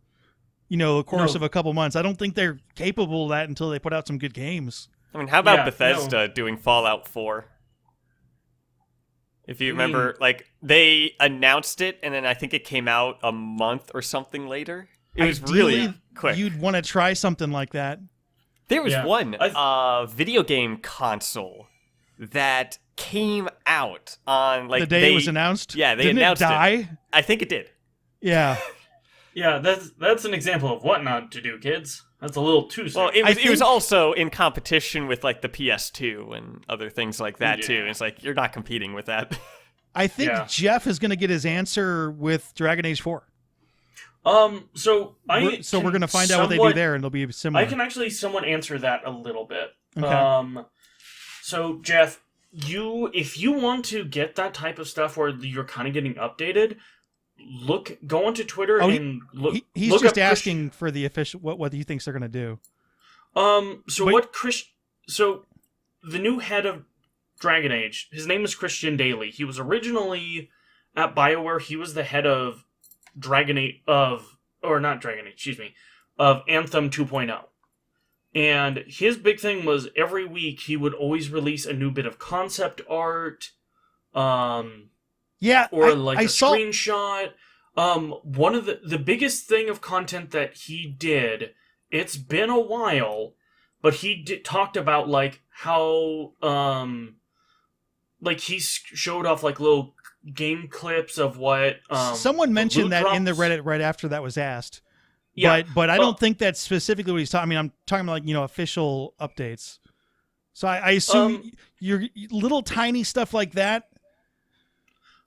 the course of a couple months. I don't think they're capable of that until they put out some good games. I mean, how about Bethesda doing Fallout 4? If you remember, like, they announced it, and then I think it came out a month or something later. It was really quick. You'd want to try something like that. There was one video game console that came out on, like, the day it was announced? Yeah, they Didn't announced it die? it. I think it did. Yeah. Yeah, that's an example of what not to do, kids. That's a little too soon. Well, it was also in competition with, like, the PS2 and other things like that, too. And it's like, you're not competing with that. I think Jeff is going to get his answer with Dragon Age 4. So we're going to find out what they do there, and it'll be similar. I can actually somewhat answer that a little bit. Okay. So Jeff, if you want to get that type of stuff where you're kind of getting updated, go onto Twitter and look. He's look just asking for the official what he thinks they're going to do. So the new head of Dragon Age, his name is Christian Daly. He was originally at BioWare. He was the head of of Anthem 2.0. And his big thing was every week he would always release a new bit of concept art. Screenshot. One of the biggest thing of content that he did, it's been a while, but he talked about like how like he showed off like little game clips of what someone mentioned that in the Reddit right after that was asked. Yeah, but I don't think that's specifically what he's talking. I mean, I'm talking about like official updates. So I assume your little tiny stuff like that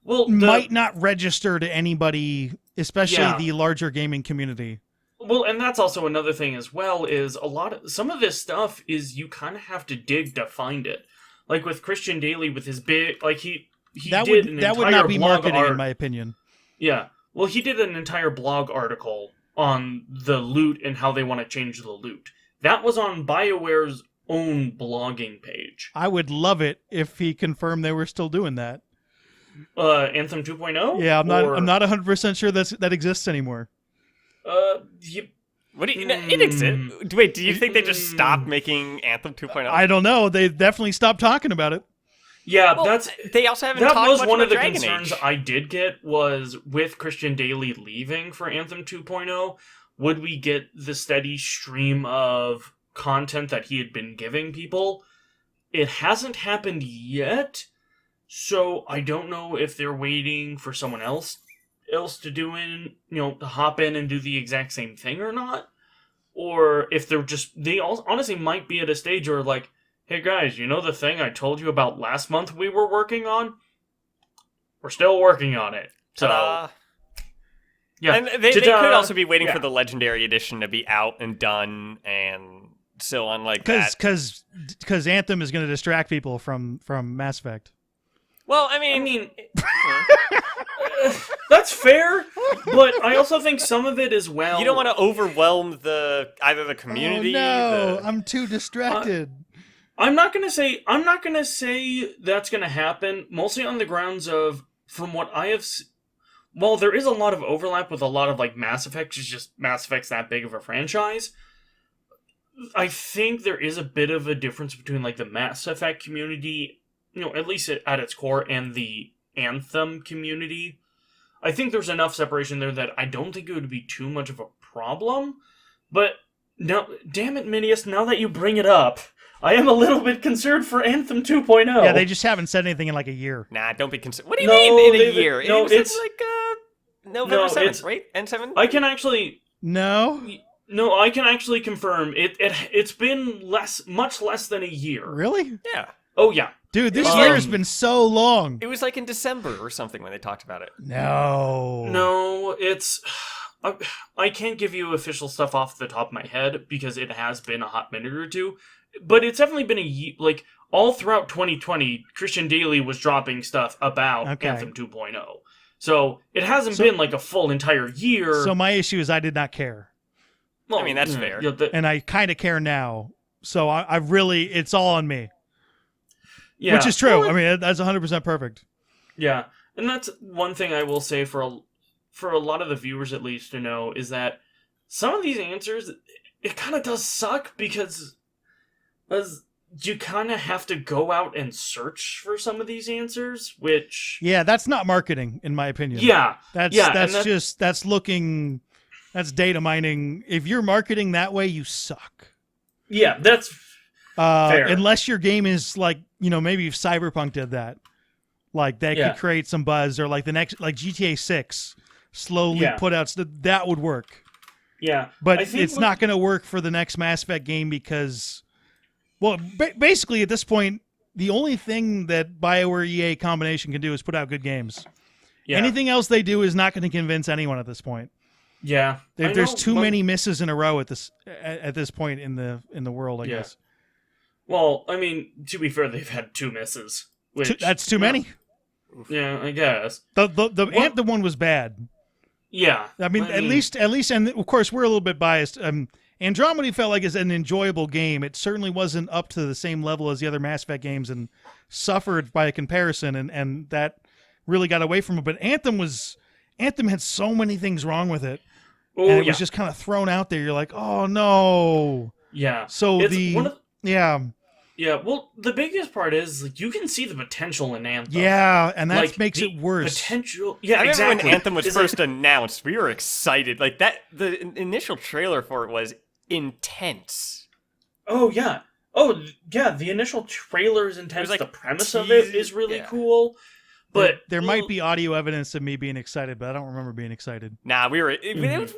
might not register to anybody, especially the larger gaming community. Well, and that's also another thing as well, is some of this stuff is you kind of have to dig to find it. Like with Christian Daly with his big, like he that did would an that entire would not be blog marketing in my opinion. Yeah. Well, he did an entire blog article on the loot and how they want to change the loot. That was on BioWare's own blogging page. I would love it if he confirmed they were still doing that. Anthem 2.0? Yeah, I'm not 100% sure that exists anymore. What do you? It exists. Wait, do you think they just stopped making Anthem 2.0? I don't know. They definitely stopped talking about it. Yeah, they also haven't that talked was much one about of the Dragon concerns Age. I did get was with Christian Daly leaving for Anthem 2.0, would we get the steady stream of content that he had been giving people? It hasn't happened yet, so I don't know if they're waiting for someone else to to hop in and do the exact same thing or not, or if they honestly might be at a stage where like, hey guys, the thing I told you about last month we were working on? We're still working on it. So, yeah. And they could also be waiting for the Legendary Edition to be out and done and so on like that. Because Anthem is going to distract people from Mass Effect. Well, I mean that's fair, but I also think some of it as well. You don't want to overwhelm either the community. Oh, no, I'm too distracted. I'm not gonna say that's gonna happen. Mostly on the grounds of, from what I have, while there is a lot of overlap with a lot of like Mass Effect, it's just Mass Effect's that big of a franchise. I think there is a bit of a difference between like the Mass Effect community, at least at its core, and the Anthem community. I think there's enough separation there that I don't think it would be too much of a problem. But now, damn it, Minius, now that you bring it up, I am a little bit concerned for Anthem 2.0. Yeah, they just haven't said anything in like a year. Nah, don't be concerned. What do you No, mean in a they've- year? no, it was it's- like November 7th, right? N7? I can actually No, confirm it's been much less than a year. really, Yeah. Oh yeah. dude, this Um, year has been so long. It was like in December or something when they talked about it. No, It's I can't give you official stuff off the top of my head because it has been a hot minute or two, but it's definitely been a year. Like all throughout 2020, Christian Daly was dropping stuff about Anthem 2.0. So it hasn't been like a full entire year. So my issue is I did not care, Well, I mean, that's fair. and I kind of care now. So I really, it's all on me, which is true. Well, I mean, that's 100% perfect. yeah, and that's one thing I will say for a lot of the viewers at least to know is that some of these answers, it kind of does suck because you kind of have to go out and search for some of these answers, which Yeah, that's not marketing, in my opinion. that's that's data mining. If you're marketing that way, you suck. yeah, that's fair. Unless your game is like, maybe if Cyberpunk did that, like that Yeah. could create some buzz, or like the next, like GTA 6 slowly put out that would work. yeah, But I think it's not going to work for the next Mass Effect game because, well, basically at this point, the only thing that BioWare EA combination can do is put out good games. Yeah. Anything else they do is not going to convince anyone at this point. Yeah, There's too many misses in a row at this point in the world, I guess. Well, I mean, to be fair, they've had 2 misses. Which, That's too many. Yeah, I guess. The Anthem one was bad. Yeah, I mean, at least, and of course, we're a little bit biased. Andromeda felt like it's an enjoyable game. It certainly wasn't up to the same level as the other Mass Effect games, and suffered by a comparison, and that really got away from it. But Anthem had so many things wrong with it, and it was just kind of thrown out there. You're like, oh no. Yeah. So Yeah, well, the biggest part is like you can see the potential in Anthem. Yeah, and that Like, makes the it worse. Potential. Yeah, I remember exactly. when Anthem was It's first like, announced, we were excited. Like that, the initial trailer for it was intense. oh yeah, the initial trailer is intense. like The premise of it is really cool, but there might be audio evidence of me being excited, but I don't remember being excited. Nah, we were. Mm-hmm.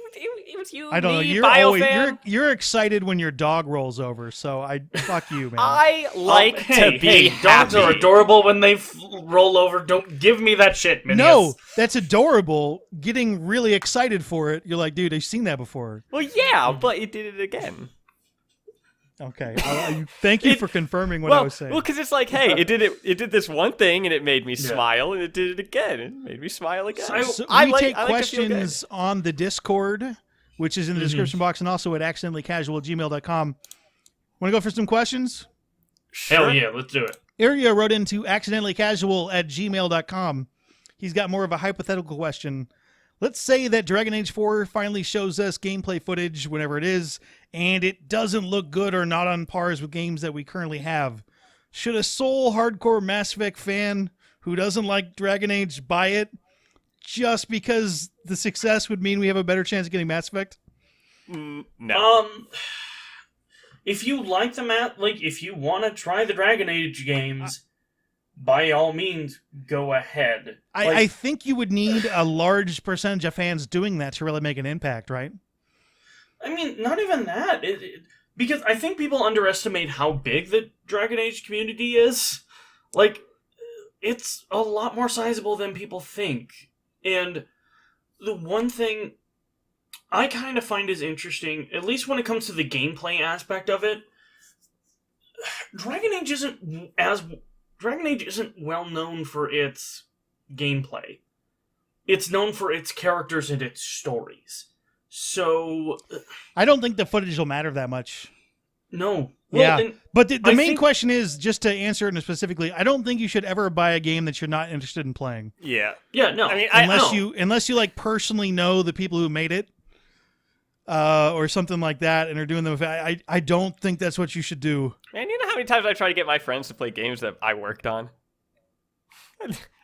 It was you. I don't know. me, You're Bio always, fan. you're excited when your dog rolls over. So fuck you, man. I like to be dogs happy. are adorable when they roll over. Don't give me that shit, Minius. No, that's adorable. Getting really excited for it. You're like, dude, I've seen that before. Well, yeah, but it did it again. Okay. Thank you for confirming what I was saying. Well, because it's like, hey, it did this one thing and it made me smile, and it did it again and it made me smile again. So I we like- take I like to feel good. questions on the Discord, which is in the description box, and also at accidentallycasual@gmail.com. Want to go for some questions? Hell yeah, let's do it. Aria wrote into accidentallycasual@gmail.com. He's got more of a hypothetical question. Let's say that Dragon Age 4 finally shows us gameplay footage, whenever it is, and it doesn't look good or not on pars with games that we currently have. Should a sole hardcore Mass Effect fan who doesn't like Dragon Age buy it just because the success would mean we have a better chance of getting Mass Effect? No. If you like if you want to try the Dragon Age games, by all means, go ahead. I think you would need a large percentage of fans doing that to really make an impact, right? I mean, not even that. Because I think people underestimate how big the Dragon Age community is. Like, it's a lot more sizable than people think. And the one thing I kind of find is interesting, at least when it comes to the gameplay aspect of it, Dragon Age isn't well known for its gameplay. It's known for its characters and its stories. So I don't think the footage will matter that much. no. But the I main think- question is, just to answer it specifically, I don't think you should ever buy a game that you're not interested in playing. Yeah. Yeah, no. I mean, Unless you like personally know the people who made it, or something like that, and are doing them. I don't think that's what you should do. Man, you know how many times I try to get my friends to play games that I worked on?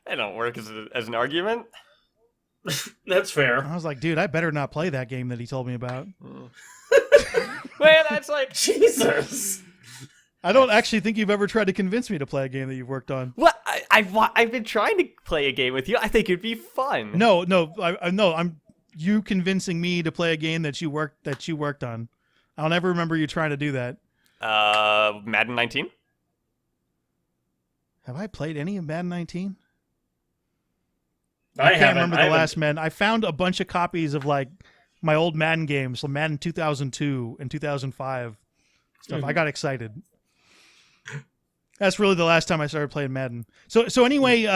They don't work as an argument. That's fair. I was like, dude, I better not play that game that he told me about. Man, that's like... Jesus. I don't actually think you've ever tried to convince me to play a game that you've worked on. Well, I've been trying to play a game with you. I think it'd be fun. No, I'm you convincing me to play a game that you worked on. I'll never remember you trying to do that. Madden 19? Have I played any of Madden 19? I can't remember the last Madden. I found a bunch of copies of like my old Madden games, so Madden 2002 and 2005 stuff. I got excited. That's really the last time I started playing Madden. So anyway,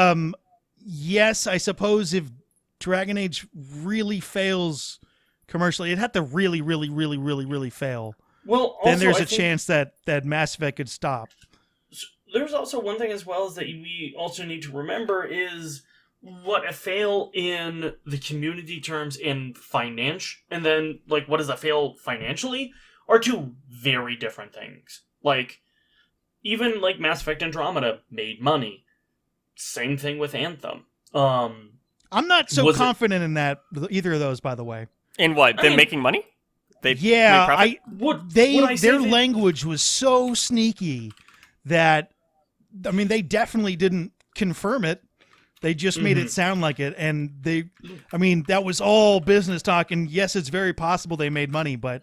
yes, I suppose if Dragon Age really fails commercially, it'd have to really, really, really, really, really fail. Well, then also, there's I a think chance that Mass Effect could stop. there's also one thing as well is that we also need to remember is what a fail in the community terms in finance, and then like what is a fail financially are two very different things. Like even like Mass Effect Andromeda made money. Same thing with Anthem. I'm not so confident in that either of those, by the way. In what? I Them mean, making money? They Yeah, made profit? their language was so sneaky that they definitely didn't confirm it. They just made it sound like it, and that was all business talk. And yes, it's very possible they made money, but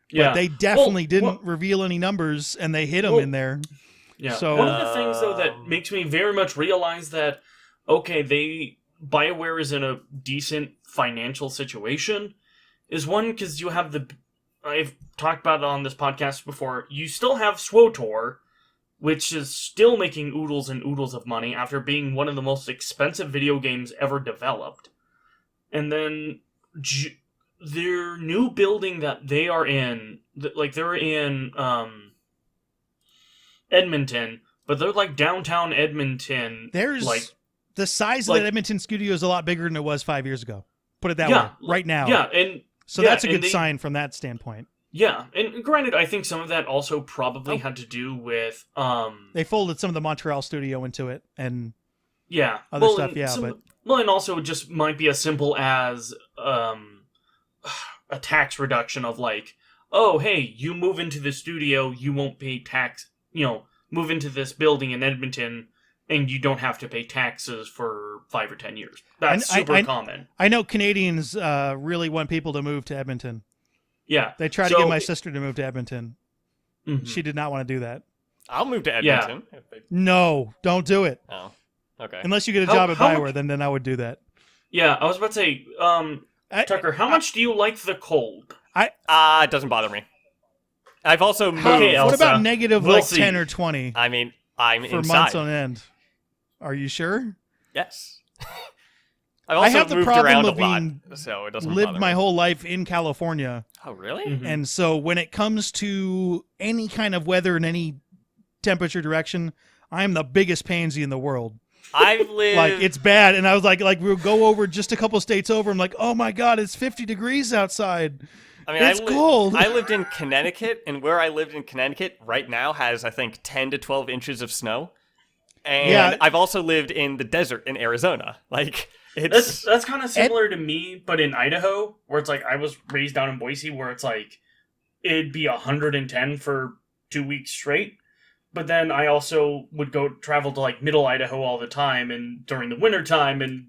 they definitely didn't reveal any numbers, and they hit them in there. Yeah. So one of the things though that makes me very much realize that BioWare is in a decent financial situation is one because you have I've talked about it on this podcast before. You still have SWTOR, which is still making oodles and oodles of money after being one of the most expensive video games ever developed. And then their new building that they are in, they're in Edmonton, but they're like downtown Edmonton. The size of the Edmonton studio is a lot bigger than it was 5 years ago. Put it that way. Right now. Yeah, and that's a good sign from that standpoint. Yeah, and granted, I think some of that also probably had to do with they folded some of the Montreal studio into it, and other stuff. And also it just might be as simple as a tax reduction of like, oh hey, you move into the studio, you won't pay tax. Move into this building in Edmonton, and you don't have to pay taxes for 5 or 10 years. That's super common. I know Canadians really want people to move to Edmonton. Yeah. They tried to get my sister to move to Edmonton. Mm-hmm. She did not want to do that. I'll move to Edmonton. Yeah. No, don't do it. Oh, okay. Unless you get a job at BioWare, then I would do that. Yeah, I was about to say, Tucker, how much do you like the cold? It doesn't bother me. I've also moved. What about negative 10 or 20? I mean, I'm for inside. months on end. Are you sure? Yes. I've also have the moved problem around of a lot, being so it doesn't lived bother my me. whole life in California. Oh, really? Mm-hmm. And so when it comes to any kind of weather in any temperature direction, I'm the biggest pansy in the world. I've lived like it's bad, and I was like we'll go over just a couple states over. I'm like, oh my god, it's 50 degrees outside. I mean, it's cold. I lived in Connecticut, and where I lived in Connecticut right now has, I think, 10 to 12 inches of snow. And I've also lived in the desert in Arizona. Like, that's kind of similar to me, but in Idaho, where it's like I was raised down in Boise, where it's like it'd be 110 for 2 weeks straight. But then I also would go travel to like Middle Idaho all the time, and during the winter time, and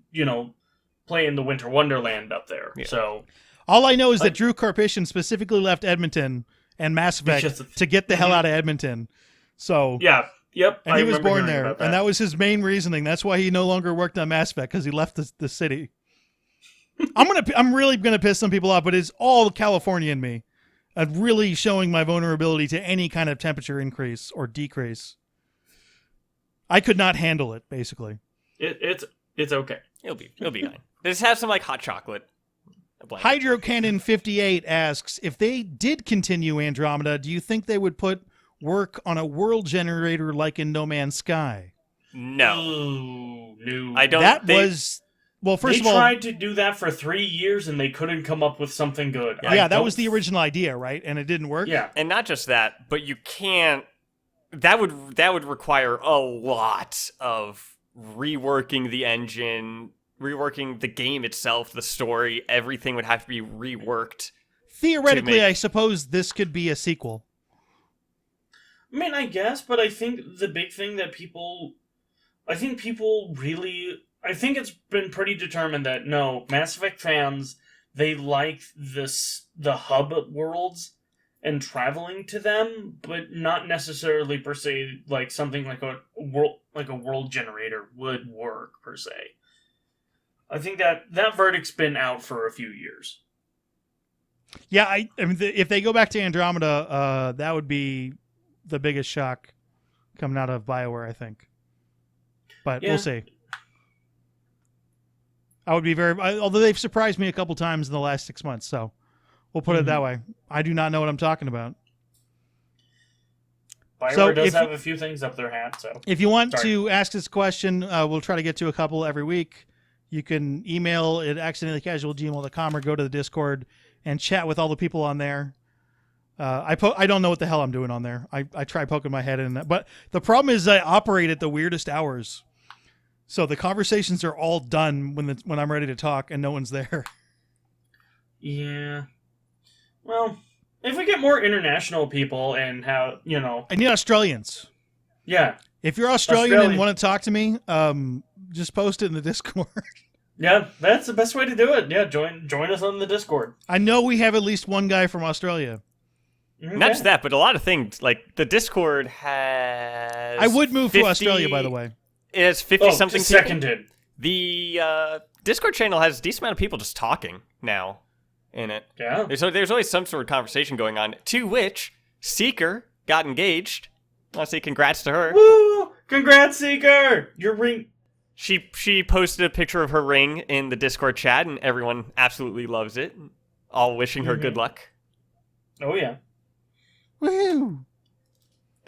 play in the Winter Wonderland up there. Yeah. So. All I know is that Drew Karpyshyn specifically left Edmonton and Mass Effect to get the hell out of Edmonton. So yep, and he was born there, and that was his main reasoning. That's why he no longer worked on Mass Effect, because he left the city. I'm really gonna piss some people off, but it's all California in me, really showing my vulnerability to any kind of temperature increase or decrease. I could not handle it. Basically, it's okay. It'll be fine. Just have some like hot chocolate. Hydro Cannon 58 asks, if they did continue Andromeda, do you think they would put work on a world generator like in No Man's Sky? No. I don't. First of all, they tried to do that for 3 years and they couldn't come up with something good. Yeah, that was the original idea, right? And it didn't work. Yeah, and not just that, but you can't. That would require a lot of reworking the engine. Reworking the game itself, the story, everything would have to be reworked. Theoretically, I suppose this could be a sequel. I mean, I guess, but I think the big thing that I think it's been pretty determined that no, Mass Effect fans, they like the hub worlds and traveling to them, but not necessarily per se like something like a world generator would work per se. I think that verdict's been out for a few years. Yeah, I mean, if they go back to Andromeda, that would be the biggest shock coming out of BioWare, I think. But we'll see. I would be although they've surprised me a couple times in the last 6 months, so we'll put it that way. I do not know what I'm talking about. BioWare does have a few things up their hat, so. If you want to ask us a question, we'll try to get to a couple every week. You can email at accidentallycasual@gmail.com or go to the Discord and chat with all the people on there. I don't know what the hell I'm doing on there. I try poking my head in that. But the problem is I operate at the weirdest hours. So the conversations are all done when I'm ready to talk and no one's there. Yeah. Well, if we get more international people and how, I need Australians. Yeah. If you're Australian and want to talk to me, just post it in the Discord. Yeah, that's the best way to do it. Yeah, join us on the Discord. I know we have at least one guy from Australia. Okay. Not just that, but a lot of things. Like, the Discord has... I would move to Australia, by the way. It has 50-something people. Seconded. The Discord channel has a decent amount of people just talking now in it. Yeah. There's always some sort of conversation going on, to which Seeker got engaged. I want to say congrats to her. Woo! Congrats, Seeker! Your ring... She posted a picture of her ring in the Discord chat, and everyone absolutely loves it. All wishing her good luck. Oh, yeah. Woo!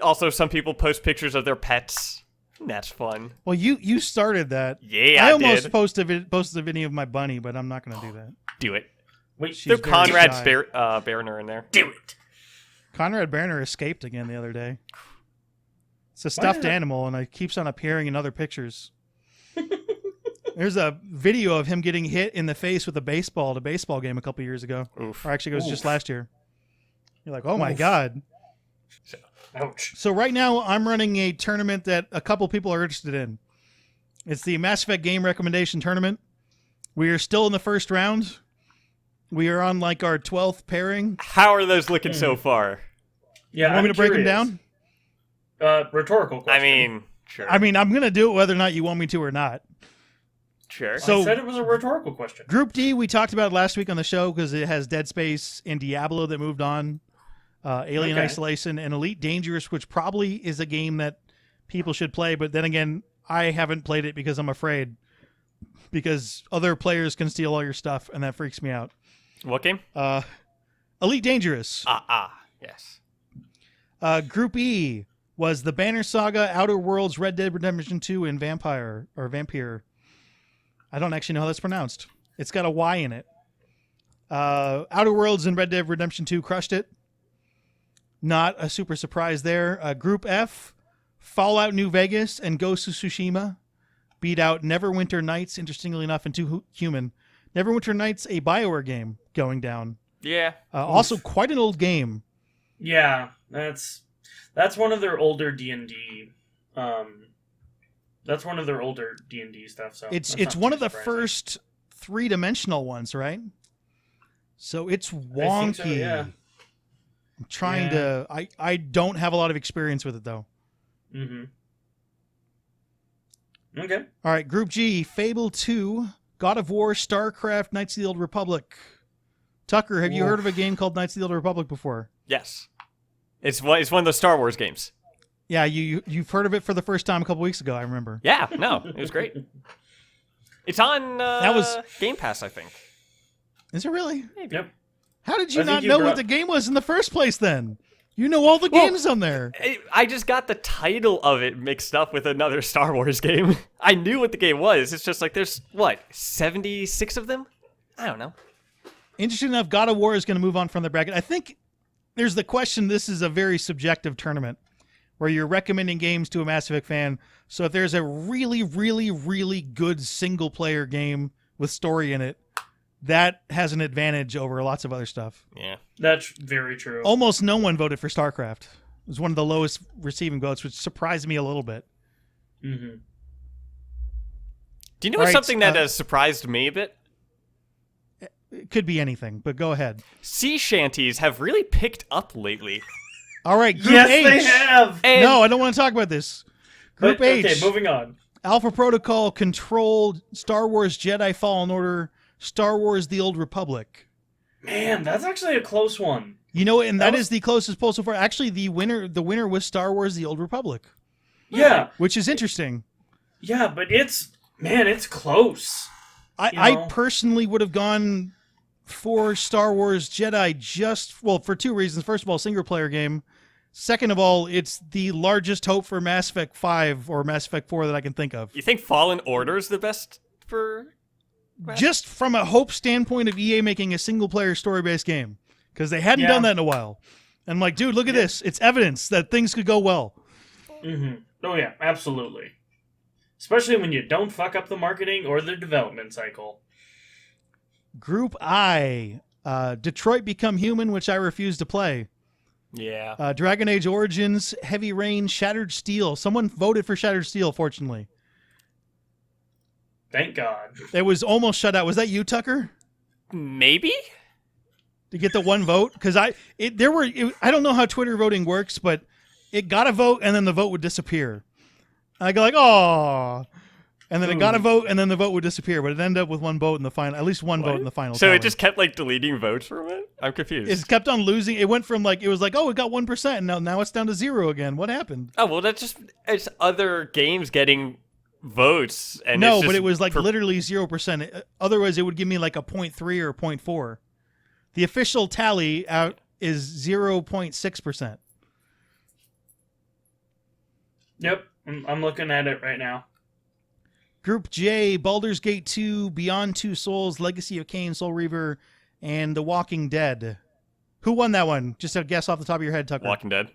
Also, some people post pictures of their pets. That's fun. Well, you started that. Yeah, I almost posted a video of my bunny, but I'm not going to do that. Do it. Wait, throw Conrad Bariner in there. Do it. Conrad Bariner escaped again the other day. It's a stuffed animal, and it keeps on appearing in other pictures. There's a video of him getting hit in the face with a baseball at a baseball game a couple years ago. Oof. Or actually, it was just last year. You're like, oh my God. Ouch. So right now, I'm running a tournament that a couple people are interested in. It's the Mass Effect Game Recommendation Tournament. We are still in the first round. We are on like our 12th pairing. How are those looking so far? Yeah, you want me to break them down? Rhetorical question. I mean, sure. I'm going to do it whether or not you want me to or not. Sure. So, I said it was a rhetorical question. Group D, we talked about last week on the show because it has Dead Space and Diablo that moved on. Alien Isolation and Elite Dangerous, which probably is a game that people should play. But then again, I haven't played it because I'm afraid. Because other players can steal all your stuff, and that freaks me out. What game? Elite Dangerous. Yes. Group E was the Banner Saga, Outer Worlds, Red Dead Redemption 2, and Vampire. I don't actually know how that's pronounced. It's got a Y in it. Outer Worlds and Red Dead Redemption 2 crushed it. Not a super surprise there. Group F, Fallout New Vegas and Ghost of Tsushima beat out Neverwinter Nights, interestingly enough, and Too Human. Neverwinter Nights, a BioWare game, going down. Yeah. Also, quite an old game. Yeah, that's one of their older D&D. That's one of their older D&D stuff. So it's one of the first three-dimensional ones, right? So it's wonky. I think so, yeah. I'm trying to. I don't have a lot of experience with it though. Mm-hmm. Okay. All right, Group G, Fable 2, God of War, StarCraft, Knights of the Old Republic. Tucker, have you heard of a game called Knights of the Old Republic before? Yes. It's one of those Star Wars games. Yeah, you've heard of it for the first time a couple weeks ago, I remember. Yeah, no, it was great. It's on Game Pass, I think. Is it really? Maybe. Yep. How did you not know what the game was in the first place then? You know all the games on there. I just got the title of it mixed up with another Star Wars game. I knew what the game was. It's just like there's, 76 of them? I don't know. Interesting enough, God of War is going to move on from the bracket. I think there's the question, this is a very subjective tournament where you're recommending games to a Mass Effect fan. So if there's a really, really, really good single-player game with story in it, that has an advantage over lots of other stuff. Yeah. That's very true. Almost no one voted for StarCraft. It was one of the lowest receiving votes, which surprised me a little bit. Mm-hmm. Do you know what's something that has surprised me a bit? It could be anything, but go ahead. Sea shanties have really picked up lately. All right, Group Yes, H. they have. And No, I don't want to talk about this. Group H. Okay, moving on. Alpha Protocol, Control, Star Wars Jedi Fallen Order, Star Wars The Old Republic. Man, that's actually a close one. You know, and that is the closest poll so far. Actually, the winner was Star Wars The Old Republic. Yeah. Which is interesting. Yeah, but it's close. I personally would have gone for Star Wars Jedi for two reasons. First of all, single player game. Second of all, it's the largest hope for Mass Effect 5 or Mass Effect 4 that I can think of. You think Fallen Order is the best for... Just from a hope standpoint of EA making a single player story-based game. Because they hadn't done that in a while. And I'm like, dude, look at this. It's evidence that things could go well. Mm-hmm. Oh, yeah, absolutely. Especially when you don't fuck up the marketing or the development cycle. Group I. Detroit Become Human, which I refuse to play. Yeah. Dragon Age Origins, Heavy Rain, Shattered Steel. Someone voted for Shattered Steel, fortunately. Thank God. It was almost shut out. Was that you, Tucker? Maybe? To get the one vote? Because I don't know how Twitter voting works, but it got a vote and then the vote would disappear. And I go like, oh, and then it got a vote and then the vote would disappear, but it ended up with one vote in the final, at least one vote in the final. So tally. it just kept like deleting votes from it? I'm confused. It kept on losing. It went from like, it was like, oh, it got 1%, and now it's down to 0 again. What happened? Oh, well, it's other games getting votes. And no, it's just but it was like literally 0%. Otherwise, it would give me like a 0.3 or 0.4. The official tally out is 0.6%. Yep, I'm looking at it right now. Group J, Baldur's Gate 2, Beyond Two Souls, Legacy of Kain, Soul Reaver, and The Walking Dead. Who won that one? Just a guess off the top of your head, Tucker. Walking Dead.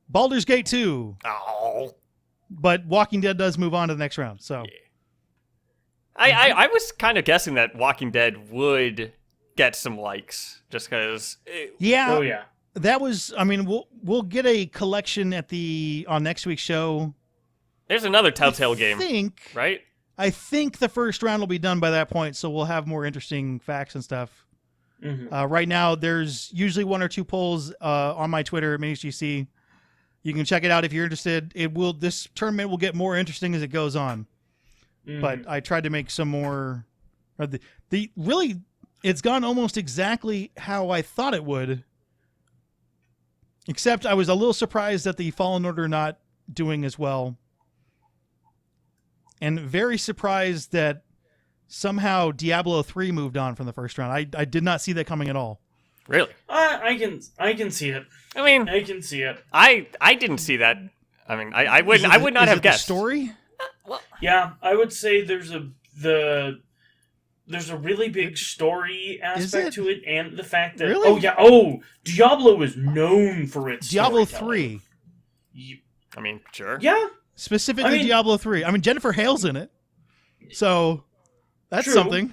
Baldur's Gate 2. Oh. But Walking Dead does move on to the next round, so. Yeah. I was kind of guessing that Walking Dead would get some likes, just because... Yeah. Oh, yeah. That was, I mean, we'll get a collection on next week's show. There's another Telltale game, right? I think the first round will be done by that point, so we'll have more interesting facts and stuff. Mm-hmm. Right now, there's usually one or two polls on my Twitter, Minius GC. You can check it out if you're interested. This tournament will get more interesting as it goes on. Mm-hmm. But I tried to make some more. Really, it's gone almost exactly how I thought it would. Except I was a little surprised at the Fallen Order not doing as well. And very surprised that somehow Diablo 3 moved on from the first round. I did not see that coming at all. Really? I can see it. I mean, I can see it. I didn't see that. I mean, I would not have guessed. The story? Yeah, I would say there's a really big story aspect to it, and the fact that Diablo is known for its Diablo 3. I mean, sure. Yeah. Specifically Diablo 3. I mean, Jennifer Hale's in it. So, that's something.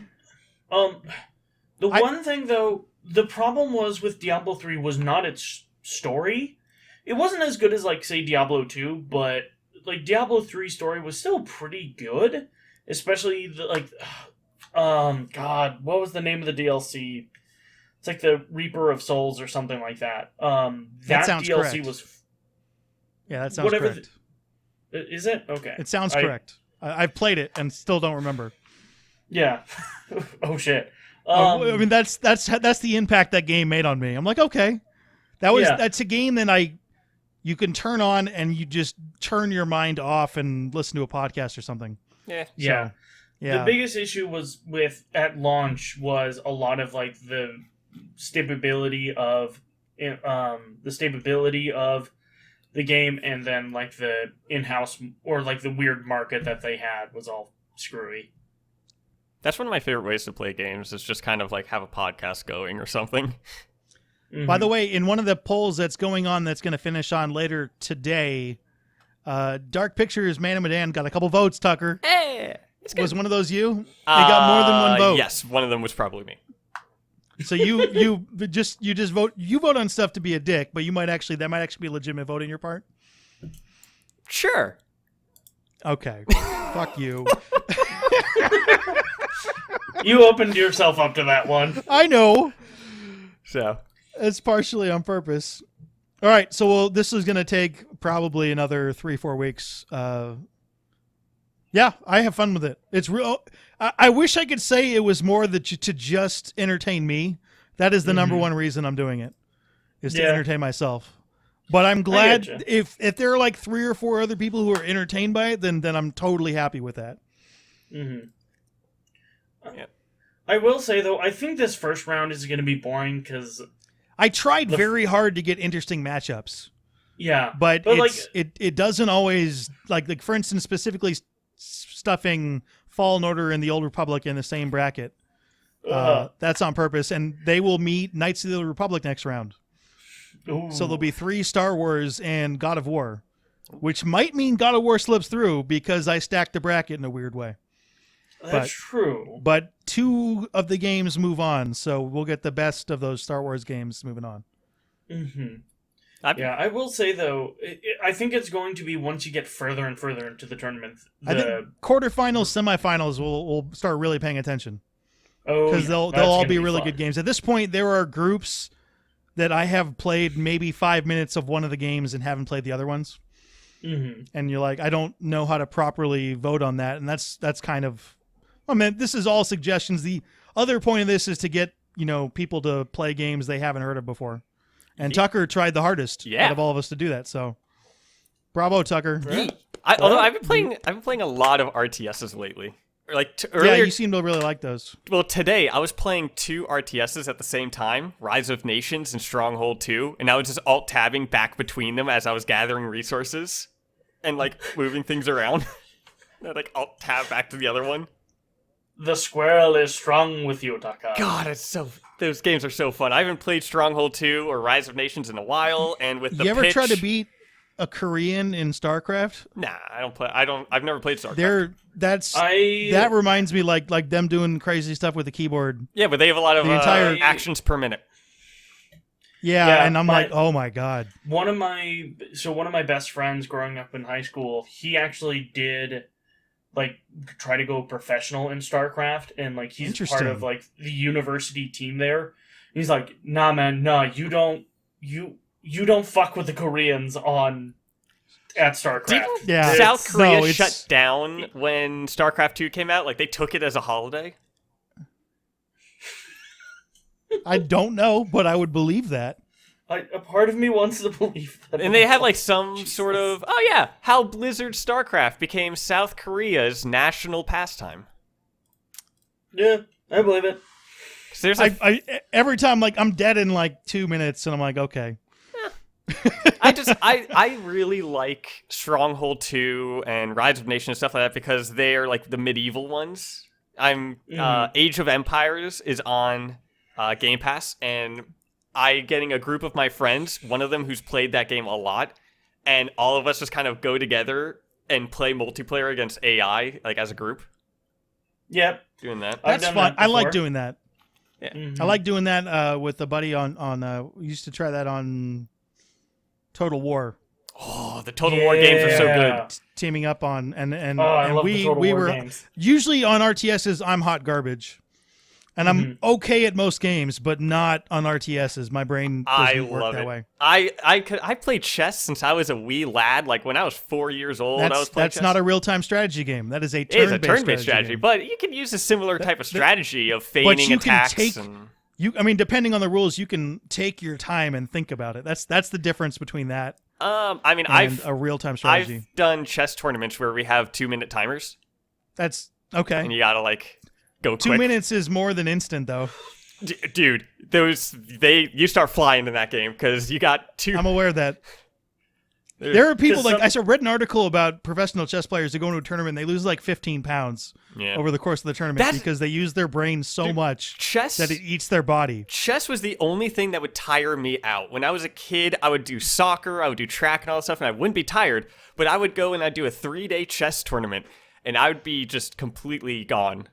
One thing, though, the problem was with Diablo 3 was not its story. It wasn't as good as, like, say, Diablo 2, but, like, Diablo 3's story was still pretty good. Especially, God, what was the name of the DLC? It's like the Reaper of Souls or something like that. That sounds DLC correct. was... Yeah, that sounds correct. Is it? Okay. It sounds correct. I've played it and still don't remember. Yeah. Oh, shit. I mean, that's the impact that game made on me. I'm like, okay. That's a game that you can turn on and you just turn your mind off and listen to a podcast or something. Yeah. Yeah. So, yeah. The biggest issue was at launch was a lot of like the stability of the game, and then like the in-house or like the weird market that they had was all screwy. That's one of my favorite ways to play games, is just kind of like have a podcast going or something. Mm-hmm. By the way, in one of the polls that's going on that's going to finish on later today, Dark Pictures Man of Medan got a couple votes, Tucker. Hey! Was one of those you? They got more than one vote. Yes, one of them was probably me. So you just vote. You vote on stuff to be a dick, but that might actually be a legitimate vote on your part. Sure. Okay. Fuck you. You opened yourself up to that one. I know. So It's partially on purpose. All right, so this is going to take probably another 3-4 weeks. Yeah, I have fun with it. It's real. I wish I could say it was more to just entertain me. That is the number one reason I'm doing it, is to entertain myself. But I'm glad if there are like 3 or 4 other people who are entertained by it, then I'm totally happy with that. Mm-hmm. I will say, though, I think this first round is going to be boring because I tried very hard to get interesting matchups. Yeah, but it doesn't always like for instance, specifically stuffing Fallen Order and the Old Republic in the same bracket. That's on purpose, and they will meet Knights of the Old Republic next round. Ooh. So there'll be 3 Star Wars and God of War, which might mean God of War slips through because I stacked the bracket in a weird way. That's true. But 2 of the games move on, so we'll get the best of those Star Wars games moving on. Mm-hmm. Yeah, I will say, though, I think it's going to be once you get further and further into the tournament. I think quarterfinals, semifinals, we'll start really paying attention. Oh, because they'll all be really good games. At this point, there are groups that I have played maybe 5 minutes of one of the games and haven't played the other ones. Mm-hmm. And you're like, I don't know how to properly vote on that. And that's kind of, I mean, this is all suggestions. The other point of this is to get, people to play games they haven't heard of before. And Tucker tried the hardest out of all of us to do that. So, bravo, Tucker. Although I've been playing a lot of RTSs lately. Earlier, yeah, you seem to really like those. Well, today I was playing 2 RTSs at the same time, Rise of Nations and Stronghold 2, and I was just alt-tabbing back between them as I was gathering resources and moving things around. And alt-tab back to the other one. The squirrel is strong with you, Tucker. God, those games are so fun. I haven't played Stronghold 2 or Rise of Nations in a while, and with the You ever try to beat a Korean in StarCraft? Nah, I've never played StarCraft. That reminds me like them doing crazy stuff with the keyboard. Yeah, but they have a lot of actions per minute. Yeah, and I'm like, oh my god. One of my best friends growing up in high school, he actually did try to go professional in StarCraft, and he's part of the university team there. And he's like, nah, man, nah, you don't fuck with the Koreans at StarCraft. South Korea shut down when StarCraft 2 came out? They took it as a holiday? I don't know, but I would believe that. A part of me wants to believe that. And they had some sort of, how Blizzard StarCraft became South Korea's national pastime. Yeah, I believe it. There's every time I'm dead in 2 minutes, and I'm like, okay. I really like Stronghold 2 and Rise of Nations and stuff like that because they're the medieval ones. Age of Empires is on Game Pass, and getting a group of my friends, one of them who's played that game a lot, and all of us just kind of go together and play multiplayer against AI, as a group. Yep. Doing that. That's fun. I like doing that. Yeah. Mm-hmm. I like doing that with a buddy on we used to try that on Total War. Oh, the Total War games are so good. Teaming up on and we were games. Usually on RTSs I'm hot garbage. And I'm okay at most games, but not on RTSs. My brain doesn't work that way. I played chess since I was a wee lad. When I was 4 years old, I was playing chess. That's not a real-time strategy game. That is a turn-based strategy. It is a turn-based strategy, but you can use a similar type of strategy of feigning attacks. Depending on the rules, you can take your time and think about it. That's the difference between that. And a real-time strategy. I've done chess tournaments where we have 2-minute timers. That's okay. And you gotta go quick. 2 minutes is more than instant, though. Dude, you start flying in that game because you got 2. I'm aware of that. There are people I read an article about professional chess players who go into a tournament and they lose 15 pounds over the course of the tournament because they use their brain so much that it eats their body. Chess was the only thing that would tire me out. When I was a kid, I would do soccer, I would do track and all that stuff, and I wouldn't be tired, but I would go and I'd do a 3-day chess tournament, and I would be just completely gone.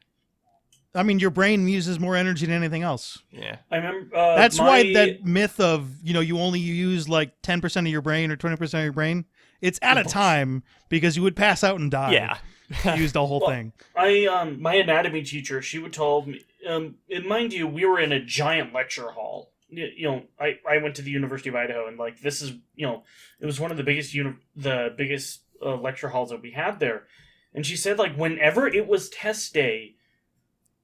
I mean, your brain uses more energy than anything else. Yeah. I remember. That's why that myth of, you only use like 10% of your brain or 20% of your brain, it's at a time because you would pass out and die. Yeah. You used the whole thing. My anatomy teacher, she would tell me, and mind you, we were in a giant lecture hall. I went to the University of Idaho, and like this is, it was one of the biggest lecture halls that we had there. And she said, like, whenever it was test day,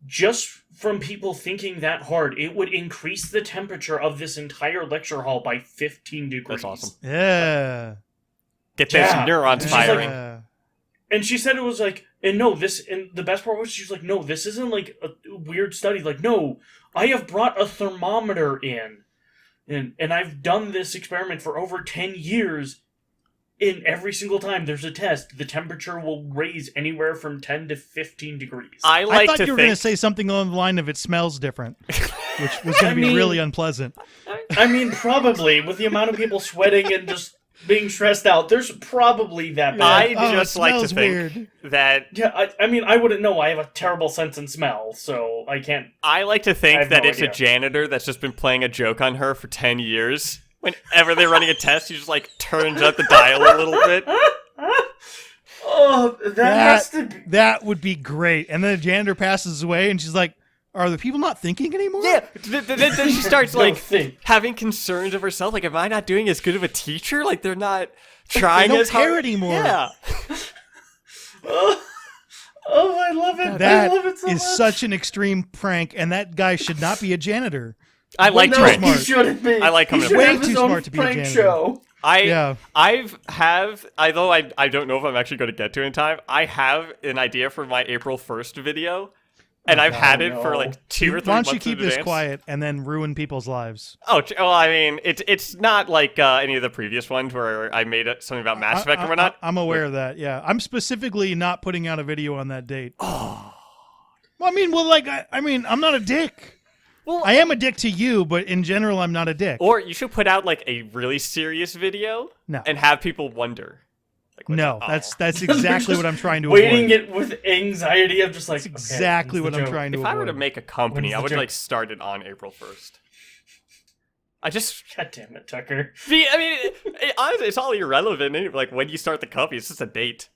just from people thinking that hard, it would increase the temperature of this entire lecture hall by 15 degrees. That's awesome. Yeah. Get those neurons firing. And she said it was like, and the best part was she was like, no, this isn't like a weird study. Like, no, I have brought a thermometer in, and I've done this experiment for over 10 years. In every single time there's a test, the temperature will raise anywhere from 10 to 15 degrees. I thought you were going to say something along the line of it smells different, which was going to be really unpleasant. I mean, probably, with the amount of people sweating and just being stressed out, there's probably that bad. I just like to think that... Yeah, I mean, I wouldn't know. I have a terrible sense in smell, so I can't... I like to think that it's a janitor that's just been playing a joke on her for 10 years. Whenever they're running a test, he just like turns up the dial a little bit. Oh, that has to be... That would be great. And then the janitor passes away, and she's like, "Are the people not thinking anymore?" Yeah. Then she starts like having concerns of herself. Like, am I not doing as good of a teacher? Like, they're not trying they don't as hard care anymore. Yeah. Oh, I love it. That I love it so is much. such an extreme prank, and that guy should not be a janitor. I like no, pranks. he shouldn't be. I like coming he to should way have his too own smart to be a prank janitor. show. Although I don't know if I'm actually going to get to it in time, I have an idea for my April 1st video, and I've had it for like 2 or 3 Why months don't you keep in this advance. quiet and then ruin people's lives? Oh, well, I mean, it's not like any of the previous ones where I made something about Mass Effect and whatnot. I'm aware of that, yeah. I'm specifically not putting out a video on that date. Oh. Well, I mean, I'm not a dick. Well, I am a dick to you, but in general, I'm not a dick. Or you should put out like a really serious video and have people wonder. Like, no, that's exactly what I'm trying to waiting avoid. it with anxiety of just like that's exactly what I'm trying to avoid. If I were to make a company, I would like start it on April 1st. God damn it, Tucker. I mean, honestly, it's all irrelevant. Like, when you start the company, it's just a date.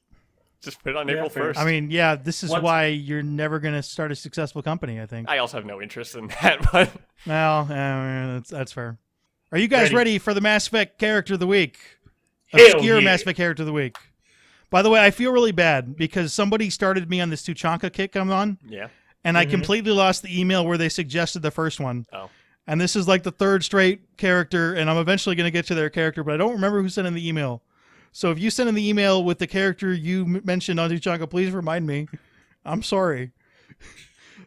Just put it on April 1st. I mean, yeah, this is why you're never going to start a successful company, I think. I also have no interest in that, but... Well, that's fair. Are you guys ready for the Mass Effect Character of the Week? Hell Obscure yeah. Mass Effect Character of the Week. By the way, I feel really bad because somebody started me on this Tuchanka kick I'm on. Yeah. And I completely lost the email where they suggested the first one. Oh. And this is like the third straight character, and I'm eventually going to get to their character, but I don't remember who sent in the email. So if you send in the email with the character you mentioned on Tuchanka, please remind me. I'm sorry.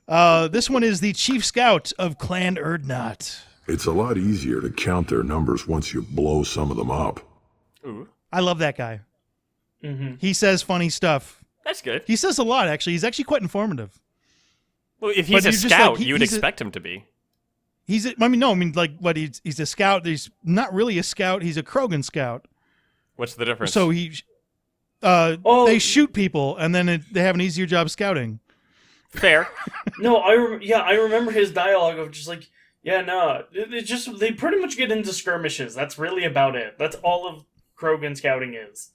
This one is the Chief Scout of Clan Erdnot. It's a lot easier to count their numbers once you blow some of them up. Ooh. I love that guy. Mm-hmm. He says funny stuff. That's good. He says a lot, actually. He's actually quite informative. Well, if he's a scout, you would expect him to be. He's a scout. He's not really a scout. He's a Krogan scout. What's the difference? So they shoot people, and then they have an easier job scouting. Fair. No, I remember his dialogue of just like, it's just, they pretty much get into skirmishes. That's really about it. That's all of Krogan scouting is.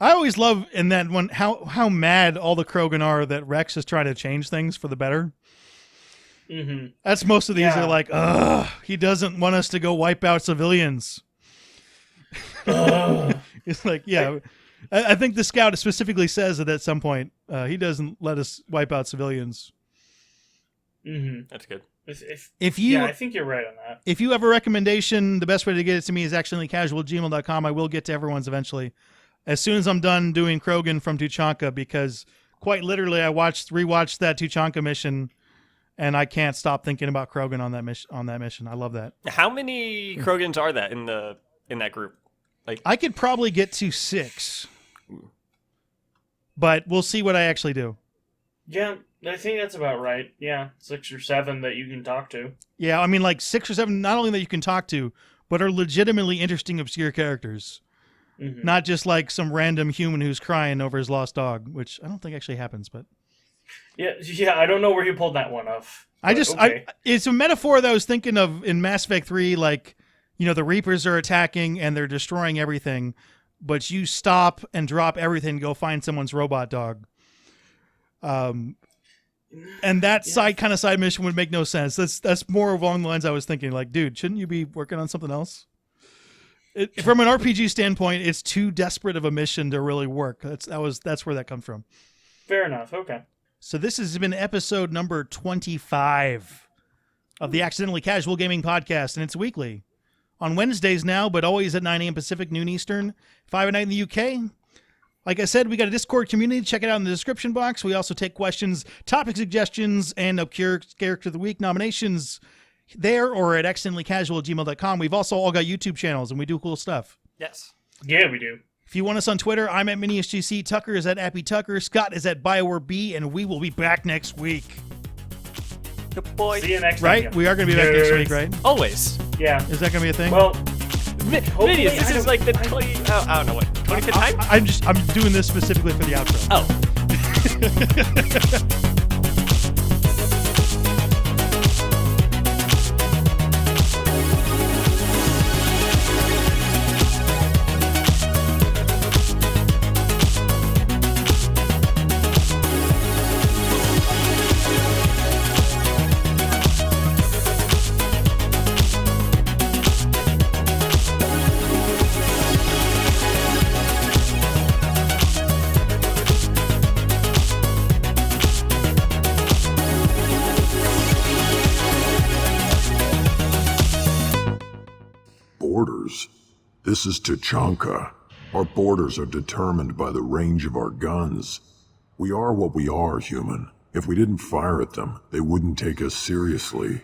I always love in that one how mad all the Krogan are that Rex is trying to change things for the better. Mm-hmm. That's most of these are like, ugh, he doesn't want us to go wipe out civilians. It's like, yeah, I think the scout specifically says that at some point he doesn't let us wipe out civilians. Mm-hmm. That's good. I think you're right on that. If you have a recommendation, the best way to get it to me is accidentallycasual@gmail.com. I will get to everyone's eventually. As soon as I'm done doing Krogan from Tuchanka, because quite literally I rewatched that Tuchanka mission, and I can't stop thinking about Krogan on that mission. I love that. How many Krogans are that in that group? Like, I could probably get to 6, but we'll see what I actually do. Yeah, I think that's about right. Yeah, 6 or 7 that you can talk to. Yeah, I mean, like 6 or 7, not only that you can talk to, but are legitimately interesting, obscure characters. Mm-hmm. Not just like some random human who's crying over his lost dog, which I don't think actually happens, but... Yeah, I don't know where he pulled that one off. It's a metaphor that I was thinking of in Mass Effect 3, like, the Reapers are attacking and they're destroying everything, but you stop and drop everything to go find someone's robot dog. And that side mission would make no sense. That's more along the lines I was thinking, like, dude, shouldn't you be working on something else? From an RPG standpoint, it's too desperate of a mission to really work. That's where that comes from. Fair enough. Okay. So this has been episode number 25 of the Accidentally Casual Gaming Podcast, and it's weekly. On Wednesdays now, but always at 9 a.m. Pacific, noon Eastern, 5 at night in the UK. Like I said, we got a Discord community. Check it out in the description box. We also take questions, topic suggestions, and Obscure Character of the Week nominations there or at accidentallycasual@gmail.com. We've also all got YouTube channels, and we do cool stuff. Yes. Yeah, we do. If you want us on Twitter, I'm at Minius GC, Tucker is at Appy Tucker, Scott is at BioWare B, and we will be back next week. Good boy. See you next week. Right? We are going to be back next week, right? Always. Yeah. Is that going to be a thing? Well, Minius, this is like the 20... I don't know what. 25th time? I'm doing this specifically for the outro. Oh. Borders. This is Tachanka. Our borders are determined by the range of our guns. We are what we are, human. If we didn't fire at them, they wouldn't take us seriously.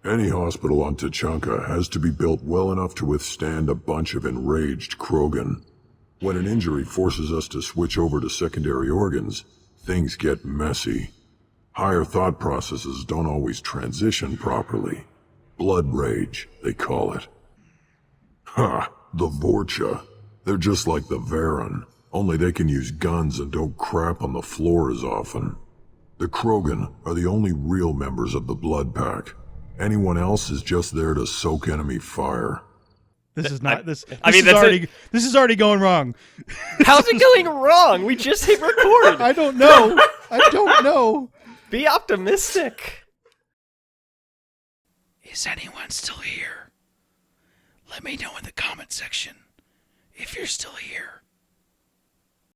Any hospital on Tachanka has to be built well enough to withstand a bunch of enraged Krogan. When an injury forces us to switch over to secondary organs, things get messy. Higher thought processes don't always transition properly. Blood rage, they call it. Ha! The Vorcha. They're just like the Varen, only they can use guns and don't crap on the floor as often. The Krogan are the only real members of the Blood Pack. Anyone else is just there to soak enemy fire. This is not this. This is already going wrong. How's it going wrong? We just hit record. I don't know. I don't know. Be optimistic. Is anyone still here? Let me know in the comment section if you're still here.